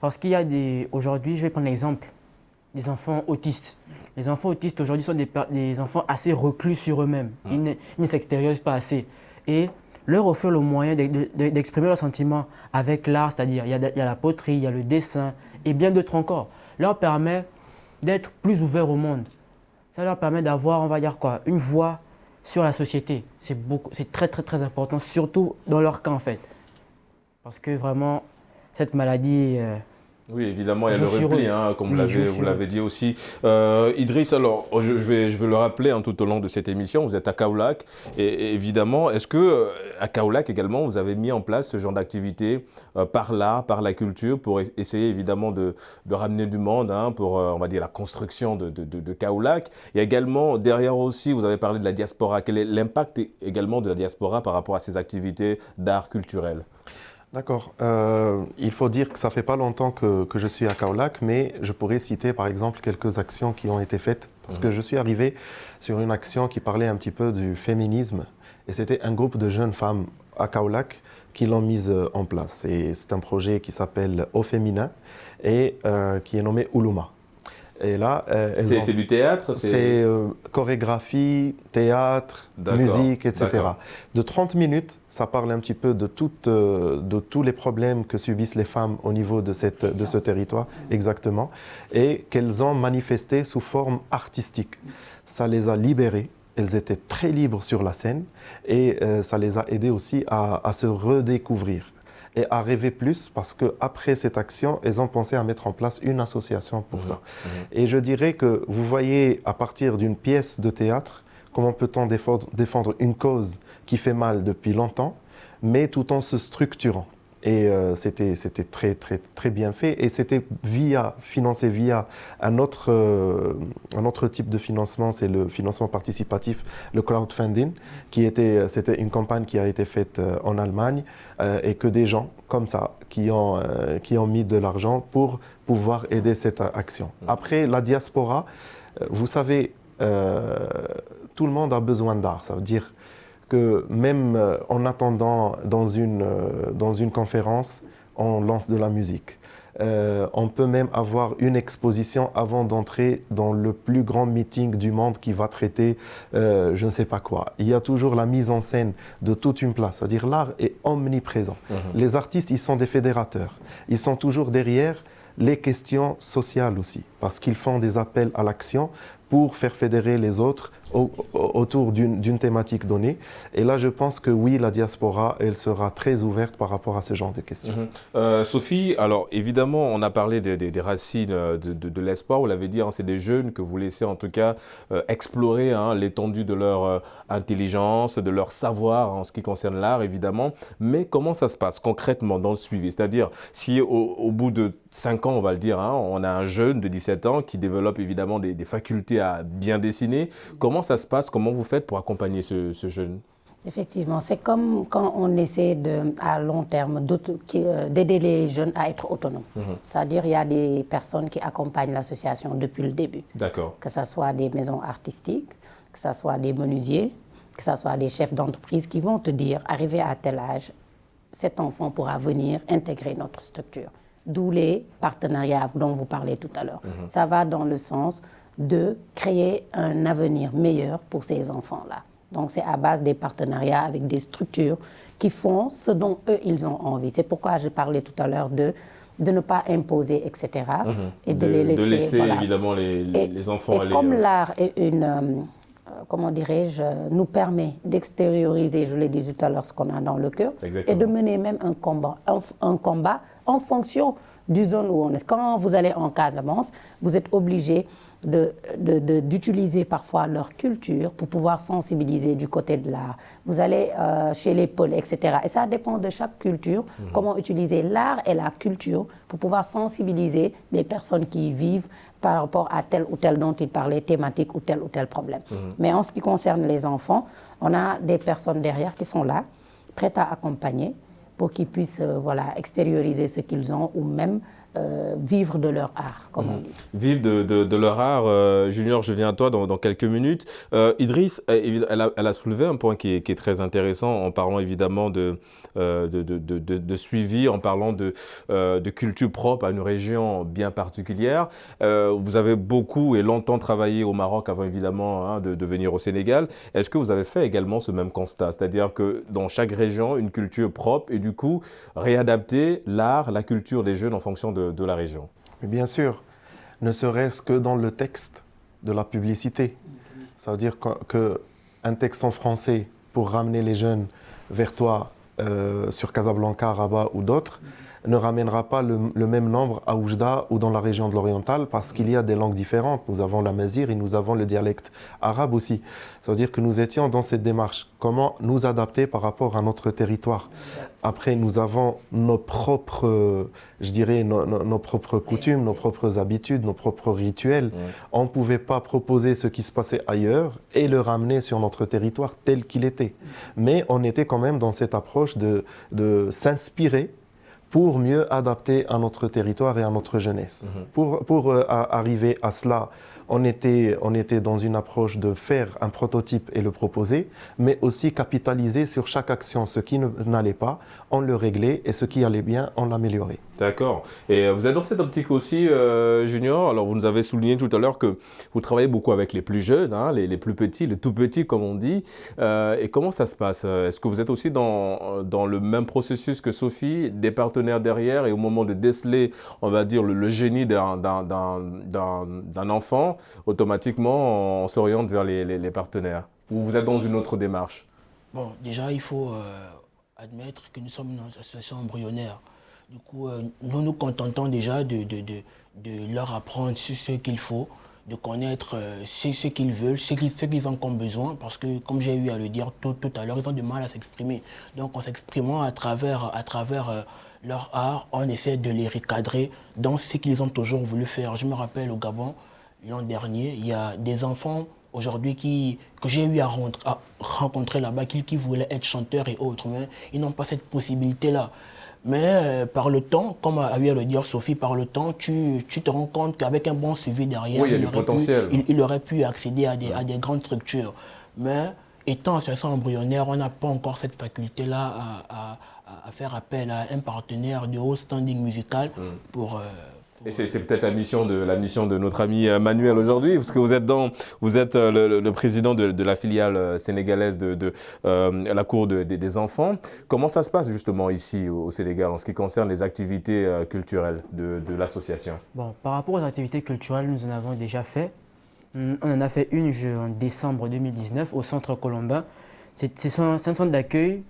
parce qu'il y a aujourd'hui, je vais prendre l'exemple des enfants autistes. Les enfants autistes aujourd'hui sont des enfants assez reclus sur eux-mêmes. Ils ne s'extériorisent pas assez. Et leur offrir le moyen d'exprimer leurs sentiments avec l'art, c'est-à-dire il y a la poterie, il y a le dessin et bien d'autres encore, leur permet d'être plus ouverts au monde. Ça leur permet d'avoir, on va dire quoi, une voix sur la société. C'est très très très important, surtout dans leur cas en fait. Parce que vraiment, cette maladie... Oui, évidemment, il y a le repli, comme vous l'avez dit aussi. Idriss, alors, je vais le rappeler tout au long de cette émission, vous êtes à Kaolack. Et évidemment, est-ce qu'à Kaolack également, vous avez mis en place ce genre d'activité par l'art, par la culture, pour essayer évidemment de ramener du monde pour, on va dire, la construction de Kaolack. Et également, derrière aussi, vous avez parlé de la diaspora. Quel est l'impact également de la diaspora par rapport à ces activités d'art culturel ? D'accord. Il faut dire que ça fait pas longtemps que je suis à Kaolack, mais je pourrais citer par exemple quelques actions qui ont été faites. Parce que je suis arrivé sur une action qui parlait un petit peu du féminisme. Et c'était un groupe de jeunes femmes à Kaolack qui l'ont mise en place. Et c'est un projet qui s'appelle Au Féminin et qui est nommé Oulouma. Et là, c'est du théâtre? C'est chorégraphie, théâtre, musique, etc. De 30 minutes, ça parle un petit peu de tous les problèmes que subissent les femmes au niveau de ce territoire, exactement, et qu'elles ont manifesté sous forme artistique. Ça les a libérées, elles étaient très libres sur la scène, et ça les a aidées aussi à se redécouvrir et à rêver plus, parce qu'après cette action, elles ont pensé à mettre en place une association pour ça. Et je dirais que vous voyez, à partir d'une pièce de théâtre, comment peut-on défendre une cause qui fait mal depuis longtemps, mais tout en se structurant. Et c'était très, très, très bien fait. Et c'était financé via un autre type de financement, c'est le financement participatif, le crowdfunding, c'était une campagne qui a été faite en Allemagne et que des gens comme ça qui ont mis de l'argent pour pouvoir aider cette action. Après, la diaspora, vous savez, tout le monde a besoin d'art. Ça veut dire que même en attendant dans une conférence, on lance de la musique. On peut même avoir une exposition avant d'entrer dans le plus grand meeting du monde qui va traiter je ne sais pas quoi. Il y a toujours la mise en scène de toute une place, c'est-à-dire l'art est omniprésent. Les artistes, ils sont des fédérateurs. Ils sont toujours derrière les questions sociales aussi, parce qu'ils font des appels à l'action pour faire fédérer les autres autour d'une thématique donnée. Et là, je pense que oui, la diaspora, elle sera très ouverte par rapport à ce genre de questions. Sophie, alors évidemment, on a parlé des racines de l'espoir, vous l'avez dit, hein, c'est des jeunes que vous laissez en tout cas explorer hein, l'étendue de leur intelligence, de leur savoir en ce qui concerne l'art, évidemment. Mais comment ça se passe concrètement dans le suivi? C'est-à-dire, si au bout de 5 ans, on va le dire, hein, on a un jeune de 17 ans qui développe évidemment des facultés à bien dessiner, comment ça se passe? Comment vous faites pour accompagner ce jeune? Effectivement, c'est comme quand on essaie à long terme d'aider les jeunes à être autonomes. C'est-à-dire il y a des personnes qui accompagnent l'association depuis le début. D'accord. Que ce soit des maisons artistiques, que ce soit des menuisiers, que ce soit des chefs d'entreprise qui vont te dire, arrivé à tel âge, cet enfant pourra venir intégrer notre structure. D'où les partenariats dont vous parlez tout à l'heure. Ça va dans le sens de créer un avenir meilleur pour ces enfants-là. Donc, c'est à base des partenariats avec des structures qui font ce dont eux, ils ont envie. C'est pourquoi je parlais tout à l'heure de ne pas imposer, etc. Et de les laisser... De laisser voilà. Évidemment les enfants aller... Et comme l'art est comment dirais-je, nous permet d'extérioriser, je l'ai dit tout à l'heure, ce qu'on a dans le cœur, et de mener même un combat en fonction du zone où on est. Quand vous allez en Casamance, vous êtes obligé d'utiliser parfois leur culture pour pouvoir sensibiliser du côté de l'art. Vous allez chez les Peuls, etc. Et ça dépend de chaque culture, comment utiliser l'art et la culture pour pouvoir sensibiliser les personnes qui y vivent par rapport à tel ou tel dont ils parlaient, thématique ou tel problème. Mais en ce qui concerne les enfants, on a des personnes derrière qui sont là, prêtes à accompagner pour qu'ils puissent extérioriser ce qu'ils ont ou même vivre de leur art, comme on dit. Vivre de leur art. Junior, je viens à toi dans quelques minutes. Idriss, elle a soulevé un point qui est très intéressant en parlant évidemment de suivi, en parlant de culture propre à une région bien particulière. Vous avez beaucoup et longtemps travaillé au Maroc avant évidemment de venir au Sénégal. Est-ce que vous avez fait également ce même constat? C'est-à-dire que dans chaque région, une culture propre et du coup, réadapter l'art, la culture des jeunes en fonction de la région. Mais bien sûr, ne serait-ce que dans le texte de la publicité. Ça veut dire qu'un texte en français pour ramener les jeunes vers toi sur Casablanca, Rabat ou d'autres, ne ramènera pas le même nombre à Oujda ou dans la région de l'Oriental parce qu'il y a des langues différentes. Nous avons la mazir et nous avons le dialecte arabe aussi. Ça veut dire que nous étions dans cette démarche. Comment nous adapter par rapport à notre territoire? Après, nous avons nos propres, nos propres coutumes, nos propres habitudes, nos propres rituels. On ne pouvait pas proposer ce qui se passait ailleurs et le ramener sur notre territoire tel qu'il était. Mais on était quand même dans cette approche de s'inspirer pour mieux adapter à notre territoire et à notre jeunesse. Pour arriver à cela, on était dans une approche de faire un prototype et le proposer, mais aussi capitaliser sur chaque action. Ce qui n'allait pas, on le réglait et ce qui allait bien, on l'améliorait. D'accord. Et vous êtes dans cette optique aussi, Junior. Alors, vous nous avez souligné tout à l'heure que vous travaillez beaucoup avec les plus jeunes, les plus petits, les tout petits, comme on dit. Et comment ça se passe? Est-ce que vous êtes aussi dans le même processus que Sophie, des partenaires derrière, et au moment de déceler, on va dire, le génie d'un enfant, automatiquement, on s'oriente vers les partenaires? Ou vous êtes dans une autre démarche? Bon, déjà, il faut admettre que nous sommes une association embryonnaire. Du coup, nous nous contentons déjà de leur apprendre ce qu'il faut, de connaître ce qu'ils veulent, ce qu'ils ont comme besoin, parce que, comme j'ai eu à le dire tout à l'heure, ils ont du mal à s'exprimer. Donc, en s'exprimant à travers leur art, on essaie de les recadrer dans ce qu'ils ont toujours voulu faire. Je me rappelle au Gabon, l'an dernier, il y a des enfants aujourd'hui que j'ai eu à rencontrer là-bas, qui voulaient être chanteurs et autres, mais ils n'ont pas cette possibilité-là. Mais par le temps, comme a eu à le dire Sophie, par le temps, tu te rends compte qu'avec un bon suivi derrière, oui, il aurait pu accéder à des grandes structures. Mais étant association embryonnaire, on n'a pas encore cette faculté-là à faire appel à un partenaire de haut standing musical pour... Et c'est peut-être la mission de notre ami Manuel aujourd'hui, parce que vous êtes le président de la filiale sénégalaise de la Cour des enfants. Comment ça se passe justement ici au Sénégal en ce qui concerne les activités culturelles de l'association? Bon, par rapport aux activités culturelles, nous en avons déjà fait. On en a fait une en décembre 2019 au Centre Colombin. C'est un centre d'accueil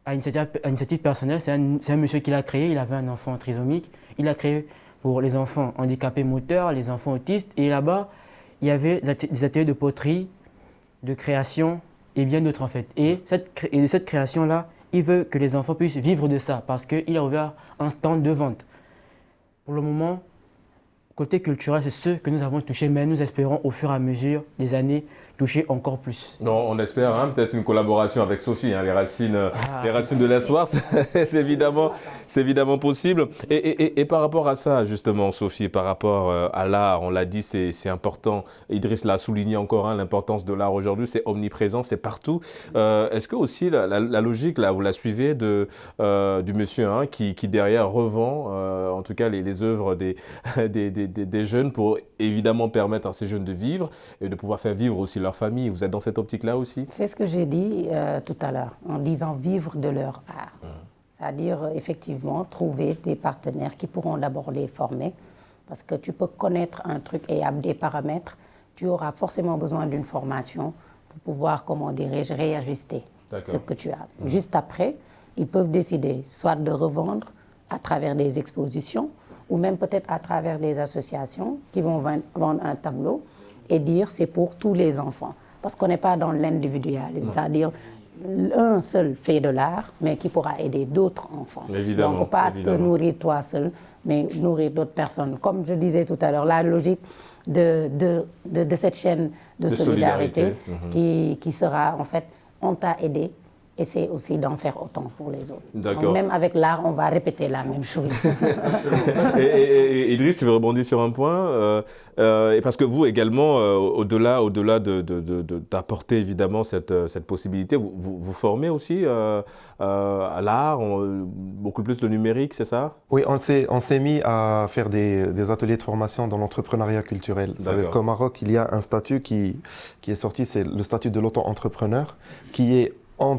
à initiative personnelle. C'est un monsieur qui l'a créé. Il avait un enfant trisomique. Il l'a créé pour les enfants handicapés moteurs, les enfants autistes. Et là-bas, il y avait des ateliers de poterie, de création et bien d'autres en fait. Et de cette création-là, il veut que les enfants puissent vivre de ça parce qu'il a ouvert un stand de vente. Pour le moment, côté culturel, c'est ce que nous avons touché, mais nous espérons au fur et à mesure des années toucher encore plus. Non, on espère peut-être une collaboration avec Sophie, les racines de l'espoir, c'est évidemment possible. Et par rapport à ça, justement, Sophie, par rapport à l'art, on l'a dit, c'est important. Idriss l'a souligné encore, l'importance de l'art aujourd'hui, c'est omniprésent, c'est partout. Est-ce que aussi la logique, là, vous la suivez du monsieur qui derrière revend, en tout cas, les œuvres des jeunes pour évidemment permettre à ces jeunes de vivre et de pouvoir faire vivre aussi leur famille. Vous êtes dans cette optique-là aussi? C'est ce que j'ai dit tout à l'heure, en disant vivre de leur art. C'est-à-dire, effectivement, trouver des partenaires qui pourront d'abord les former, parce que tu peux connaître un truc et il y a des paramètres, tu auras forcément besoin d'une formation pour pouvoir, comment dirais-je, réajuster ce que tu as. Juste après, ils peuvent décider soit de revendre à travers des expositions, ou même peut-être à travers des associations qui vont vendre un tableau et dire c'est pour tous les enfants. Parce qu'on n'est pas dans l'individualisme, c'est-à-dire un seul fait de l'art, mais qui pourra aider d'autres enfants. Évidemment, donc pas te nourrir toi seul, mais nourrir d'autres personnes. Comme je disais tout à l'heure, la logique de cette chaîne de solidarité qui sera en fait, on t'a aidé, essaie aussi d'en faire autant pour les autres. Donc, même avec l'art, on va répéter la même chose. et Idriss, tu veux rebondir sur un point et parce que vous également, au-delà d'apporter évidemment cette possibilité, vous formez aussi à l'art, beaucoup plus le numérique, c'est ça? Oui, on s'est mis à faire des ateliers de formation dans l'entrepreneuriat culturel. Qu'au Maroc, il y a un statut qui est sorti, c'est le statut de l'auto-entrepreneur, qui est un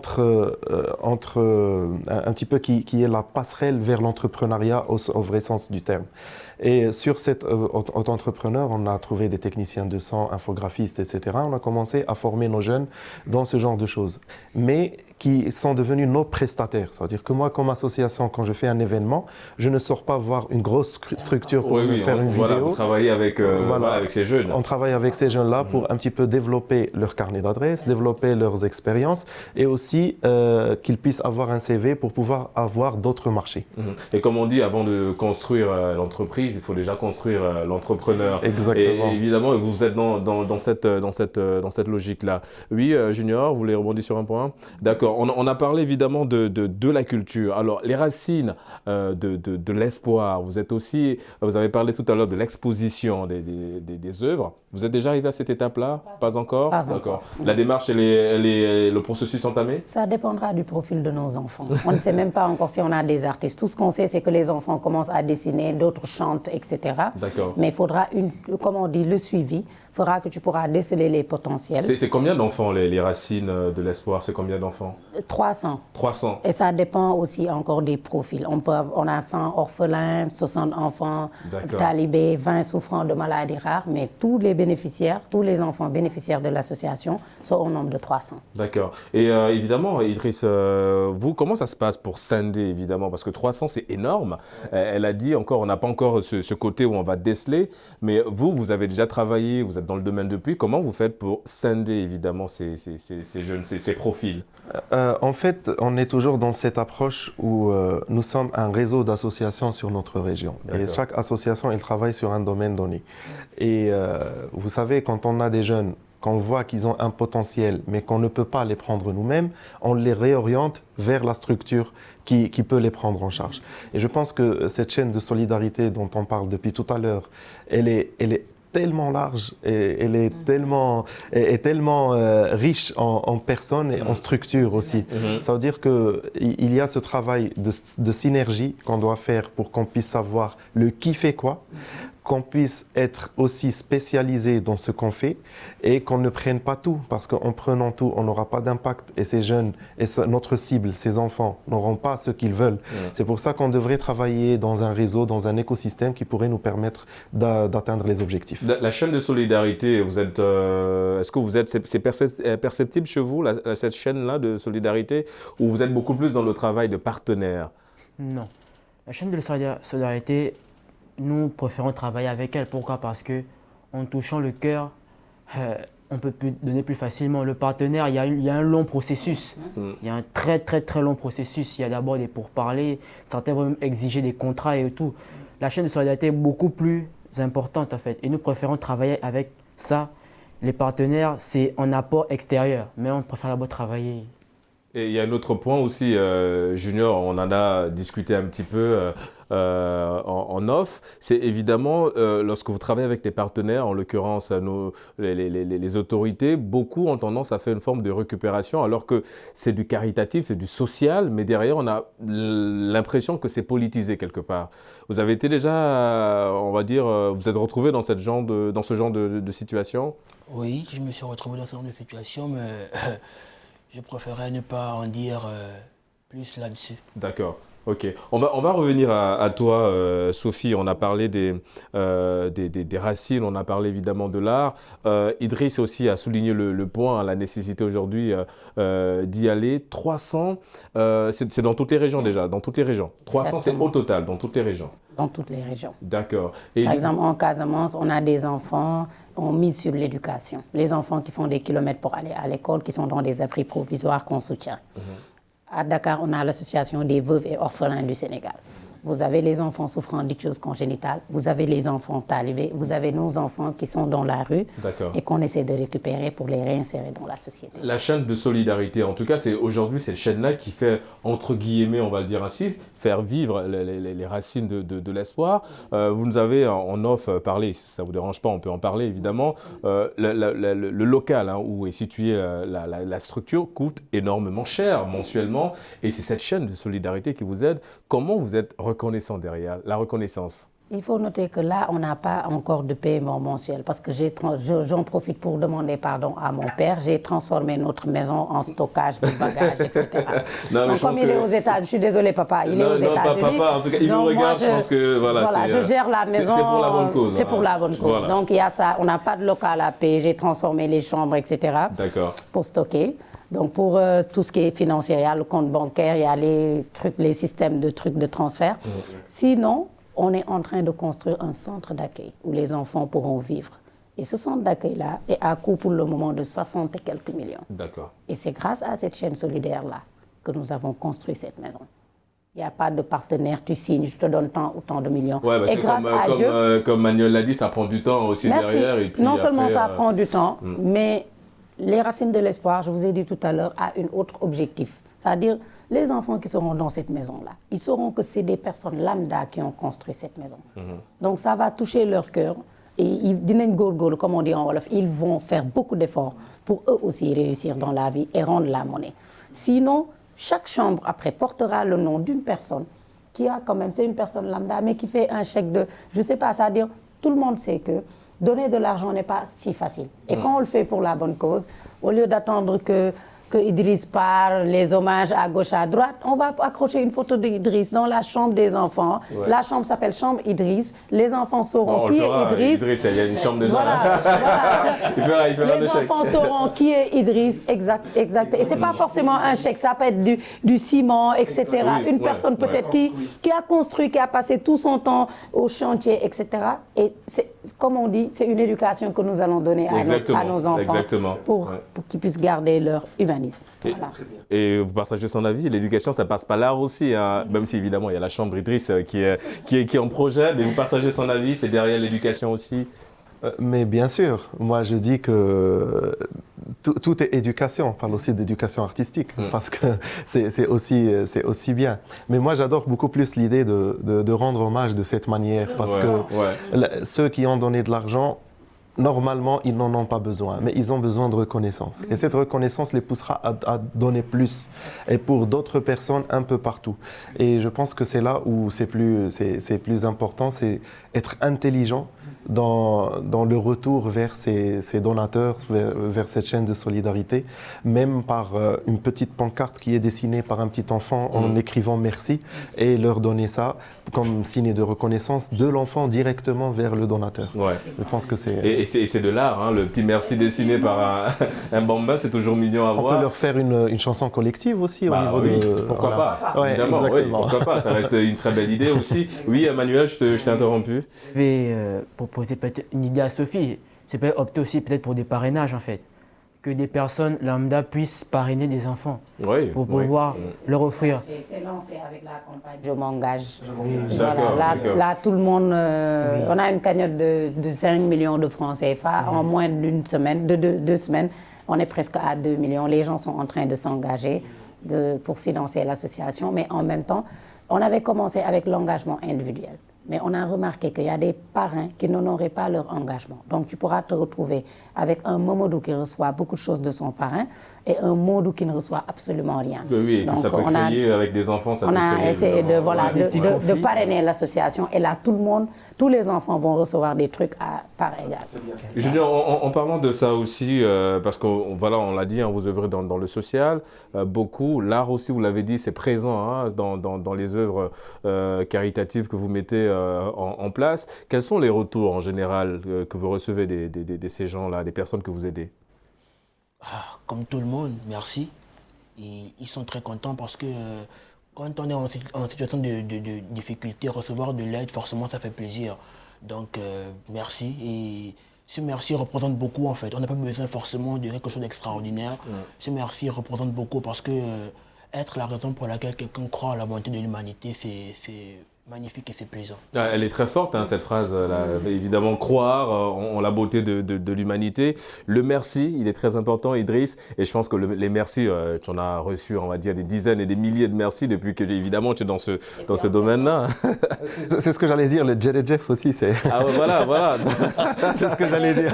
petit peu qui est la passerelle vers l'entrepreneuriat au vrai sens du terme. Et sur cet auto-entrepreneur, on a trouvé des techniciens de son, infographistes, etc. On a commencé à former nos jeunes dans ce genre de choses, mais qui sont devenus nos prestataires. C'est-à-dire que moi, comme association, quand je fais un événement, je ne sors pas voir une grosse structure pour faire une vidéo. Vous travaillez avec ces jeunes. On travaille avec ces jeunes-là pour un petit peu développer leur carnet d'adresses, développer leurs expériences et aussi qu'ils puissent avoir un CV pour pouvoir avoir d'autres marchés. Et comme on dit, avant de construire l'entreprise, il faut déjà construire l'entrepreneur. Exactement. Et évidemment, vous êtes dans cette logique-là. Oui, Junior, vous voulez rebondir sur un point? D'accord. On a parlé évidemment de la culture. Alors, les racines de l'espoir, vous avez parlé tout à l'heure de l'exposition des œuvres. Vous êtes déjà arrivé à cette étape-là? Pas encore? Pas D'accord. encore. La démarche et le processus entamé? Ça dépendra du profil de nos enfants. On ne sait même pas encore si on a des artistes. Tout ce qu'on sait, c'est que les enfants commencent à dessiner, d'autres chantent, etc. D'accord. Mais il faudra, comme on dit, le suivi fera que tu pourras déceler les potentiels. C'est combien d'enfants, les racines de l'espoir? C'est combien d'enfants? 300. 300. Et ça dépend aussi encore des profils. On a 100 orphelins, 60 enfants talibés, 20 souffrant de maladies rares, mais tous les bénéficiaires, tous les enfants bénéficiaires de l'association sont au nombre de 300. D'accord. Et évidemment, Idriss, vous, comment ça se passe pour scinder, évidemment? Parce que 300, c'est énorme. Elle a dit encore, on n'a pas encore ce côté où on va déceler, mais vous avez déjà travaillé, vous êtes dans le domaine depuis. Comment vous faites pour scinder, évidemment, ces jeunes, ces profils? En fait, on est toujours dans cette approche où nous sommes un réseau d'associations sur notre région. Et chaque association, elle travaille sur un domaine donné. Et vous savez, quand on a des jeunes, qu'on voit qu'ils ont un potentiel, mais qu'on ne peut pas les prendre nous-mêmes, on les réoriente vers la structure qui peut les prendre en charge. Et je pense que cette chaîne de solidarité dont on parle depuis tout à l'heure, elle est tellement large et elle est tellement riche en personnes et en structures aussi. Ça veut dire qu'il y a ce travail de synergie qu'on doit faire pour qu'on puisse savoir le qui fait quoi, qu'on puisse être aussi spécialisé dans ce qu'on fait et qu'on ne prenne pas tout, parce qu'en prenant tout, on n'aura pas d'impact et ces jeunes, et notre cible, ces enfants, n'auront pas ce qu'ils veulent. C'est pour ça qu'on devrait travailler dans un réseau, dans un écosystème qui pourrait nous permettre d'atteindre les objectifs. La chaîne de solidarité, est-ce que vous êtes, c'est perceptible chez vous, cette chaîne-là de solidarité, ou vous êtes beaucoup plus dans le travail de partenaire? Non. La chaîne de solidarité, nous préférons travailler avec elle. Pourquoi? Parce que en touchant le cœur, on peut donner plus facilement. Le partenaire, il y a un long processus. Il y a un très long processus. Il y a d'abord des pourparlers, certains vont même exiger des contrats et tout. La chaîne de solidarité est beaucoup plus importante en fait. Et nous préférons travailler avec ça. Les partenaires, c'est en apport extérieur, mais on préfère d'abord travailler. Et il y a un autre point aussi, Junior, on en a discuté un petit peu en off, c'est évidemment lorsque vous travaillez avec des partenaires, en l'occurrence les autorités, beaucoup ont tendance à faire une forme de récupération alors que c'est du caritatif, c'est du social, mais derrière on a l'impression que c'est politisé quelque part. Vous avez été déjà, on va dire, vous êtes retrouvé dans ce genre de situation? Oui, je me suis retrouvé dans ce genre de situation, mais je préférais ne pas en dire plus là-dessus. D'accord. Ok. On va revenir à toi, Sophie. On a parlé des racines, on a parlé évidemment de l'art. Idriss aussi a souligné le point, la nécessité aujourd'hui d'y aller. 300, c'est dans toutes les régions déjà, dans toutes les régions. 300, c'est au total, dans toutes les régions. Dans toutes les régions. D'accord. Par exemple, en Casamance, on a des enfants, on mise sur l'éducation. Les enfants qui font des kilomètres pour aller à l'école, qui sont dans des abris provisoires qu'on soutient. À Dakar, on a l'association des veuves et orphelins du Sénégal. Vous avez les enfants souffrant d'ictus congénitale, vous avez les enfants talibés, vous avez nos enfants qui sont dans la rue et qu'on essaie de récupérer pour les réinsérer dans la société. La chaîne de solidarité, en tout cas, aujourd'hui cette chaîne-là qui fait, entre guillemets, on va le dire ainsi, faire vivre les racines de l'espoir. Vous nous avez en off parlé, si ça ne vous dérange pas, on peut en parler évidemment. Le local où est située la structure coûte énormément cher mensuellement et c'est cette chaîne de solidarité qui vous aide. Comment vous êtes reconnaissant derrière la reconnaissance? Il faut noter que là, on n'a pas encore de paiement mensuel parce que j'en profite pour demander pardon à mon père. J'ai transformé notre maison en stockage de bagages, etc. Non, donc, comme il est aux États-Unis, je suis désolée, papa, il est aux États-Unis. Non, papa, en tout cas, il nous regarde, je pense que voilà, je gère la maison. C'est pour la bonne cause. C'est pour la bonne cause. Voilà. Donc, il y a ça. On n'a pas de local à payer. J'ai transformé les chambres, etc. D'accord. Pour stocker. Donc, pour tout ce qui est financier, il y a le compte bancaire, il y a les systèmes de transfert. Sinon, on est en train de construire un centre d'accueil où les enfants pourront vivre. Et ce centre d'accueil-là est à coût pour le moment de 60 et quelques millions. D'accord. Et c'est grâce à cette chaîne solidaire-là que nous avons construit cette maison. Il n'y a pas de partenaire, tu signes, je te donne tant ou tant de millions. Ouais, parce et que grâce à Dieu, comme Manuel l'a dit, ça prend du temps aussi derrière. Et puis non seulement après, ça prend du temps, mais les racines de l'espoir, je vous ai dit tout à l'heure, a un autre objectif. C'est-à-dire, les enfants qui seront dans cette maison-là, ils sauront que c'est des personnes lambda qui ont construit cette maison. Donc ça va toucher leur cœur. Et dinañ góorgóorlu, comme on dit en Wolof, ils vont faire beaucoup d'efforts pour eux aussi réussir dans la vie et rendre la monnaie. Sinon, chaque chambre après portera le nom d'une personne qui a quand même, c'est une personne lambda, mais qui fait un chèque de, je ne sais pas, c'est-à-dire, tout le monde sait que donner de l'argent n'est pas si facile. Et quand on le fait pour la bonne cause, au lieu d'attendre que Idriss part, les hommages à gauche, à droite, on va accrocher une photo d'Idriss dans la chambre des enfants. Ouais. La chambre s'appelle chambre Idriss. Les enfants sauront qui est Idriss. Idriss, il y a une chambre déjà. Voilà. Les enfants sauront qui est Idriss, exact. Et c'est pas forcément un chèque, ça peut être du ciment, etc. Oui, une personne peut-être qui a construit, qui a passé tout son temps au chantier, etc. Et comme on dit, c'est une éducation que nous allons donner à nos enfants pour qu'ils puissent garder leur humanité. Et vous partagez son avis, l'éducation ça passe par l'art aussi, hein. Même si évidemment il y a la chambre Idriss qui est en projet, mais vous partagez son avis, c'est derrière l'éducation aussi. Mais bien sûr, moi je dis que tout est éducation, on parle aussi d'éducation artistique, parce que c'est aussi bien. Mais moi j'adore beaucoup plus l'idée de rendre hommage de cette manière, parce que ceux qui ont donné de l'argent, normalement, ils n'en ont pas besoin, mais ils ont besoin de reconnaissance. Et cette reconnaissance les poussera à donner plus. Et pour d'autres personnes, un peu partout. Et je pense que c'est là où c'est plus important, c'est être intelligent dans le retour vers ces donateurs, vers cette chaîne de solidarité, même par une petite pancarte qui est dessinée par un petit enfant en écrivant merci, et leur donner ça comme signe de reconnaissance de l'enfant directement vers le donateur. Ouais. Je pense que c'est... Et c'est de l'art, hein, le petit merci dessiné par un bambin, c'est toujours mignon à voir. On peut leur faire une chanson collective aussi au niveau de... Pourquoi pas, Ouais, évidemment, oui, exactement. pourquoi pas, ça reste une très belle idée aussi. Oui, Emmanuel, je t'ai interrompu. Je vais proposer peut-être une idée à Sophie. C'est peut-être opter aussi peut-être pour des parrainages en fait. Que des personnes lambda puissent parrainer des enfants pour pouvoir leur offrir. C'est lancé avec la campagne Je m'engage. D'accord, d'accord. Là, tout le monde, on a une cagnotte de 5 millions de francs CFA en moins d'une semaine, de deux semaines. On est presque à 2 millions. Les gens sont en train de s'engager pour financer l'association, mais en même temps, on avait commencé avec l'engagement individuel. Mais on a remarqué qu'il y a des parrains qui n'honoraient pas leur engagement. Donc tu pourras te retrouver avec un Momodou qui reçoit beaucoup de choses de son parrain et un Modou qui ne reçoit absolument rien. Oui, donc, ça peut créer avec des enfants, ça peut créer... On a essayé de parrainer l'association et là tout le monde, tous les enfants vont recevoir des trucs à part égale. Julien, en parlant de ça aussi, parce qu'on voilà, on l'a dit, hein, vous œuvrez dans le social, beaucoup, l'art aussi, vous l'avez dit, c'est présent hein, dans les œuvres caritatives que vous mettez en place. Quels sont les retours en général que vous recevez de ces gens-là, des personnes que vous aidez? Comme tout le monde, merci. Et ils sont très contents parce que quand on est en situation de difficulté, recevoir de l'aide, forcément, ça fait plaisir. Donc, merci. Et ce merci représente beaucoup, en fait. On n'a pas besoin forcément de quelque chose d'extraordinaire. Ce merci représente beaucoup parce que être la raison pour laquelle quelqu'un croit à la bonté de l'humanité, c'est magnifique et c'est plaisant. Elle est très forte, hein, cette phrase. Là. Évidemment, croire en la beauté de l'humanité. Le merci, il est très important, Idriss. Et je pense que les merci, tu en as reçu, on va dire, des dizaines et des milliers de merci depuis que, évidemment, tu es dans ce domaine-là. C'est ce que j'allais dire, le Jerry Jeff aussi. Ah voilà. C'est ce que j'allais dire.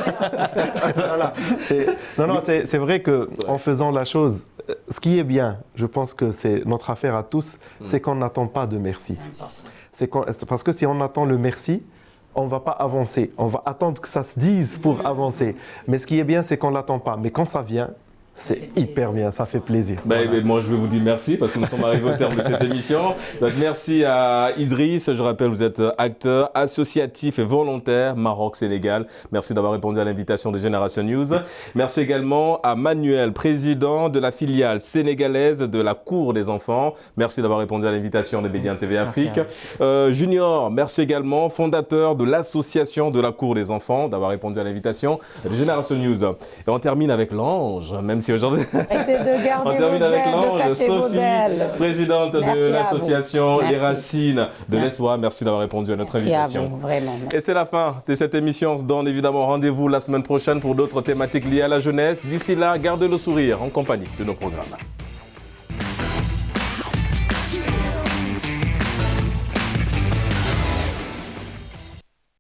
Voilà. C'est vrai qu'en faisant la chose, ce qui est bien, je pense que c'est notre affaire à tous, c'est qu'on n'attend pas de merci. C'est parce que si on attend le merci, on ne va pas avancer. On va attendre que ça se dise pour avancer. Mais ce qui est bien, c'est qu'on ne l'attend pas. Mais quand ça vient, c'est hyper bien, ça fait plaisir. Voilà. Moi, je vais vous dire merci parce que nous sommes arrivés au terme de cette émission. Donc, merci à Idriss. Je rappelle, vous êtes acteur associatif et volontaire Maroc-Sénégal. Merci d'avoir répondu à l'invitation de Génération News. Merci également à Manuel, président de la filiale sénégalaise de la Cour des enfants. Merci d'avoir répondu à l'invitation de Média TV Afrique. Junior, merci également, fondateur de l'association de la Cour des enfants, d'avoir répondu à l'invitation de Génération News. Et on termine avec l'ange, même si aujourd'hui, on termine avec l'ange, Sophie, présidente de l'association Les Racines de l'Espoir. Merci d'avoir répondu à notre invitation. Merci à vous, vraiment. Et c'est la fin de cette émission. On se donne évidemment rendez-vous la semaine prochaine pour d'autres thématiques liées à la jeunesse. D'ici là, gardez le sourire en compagnie de nos programmes.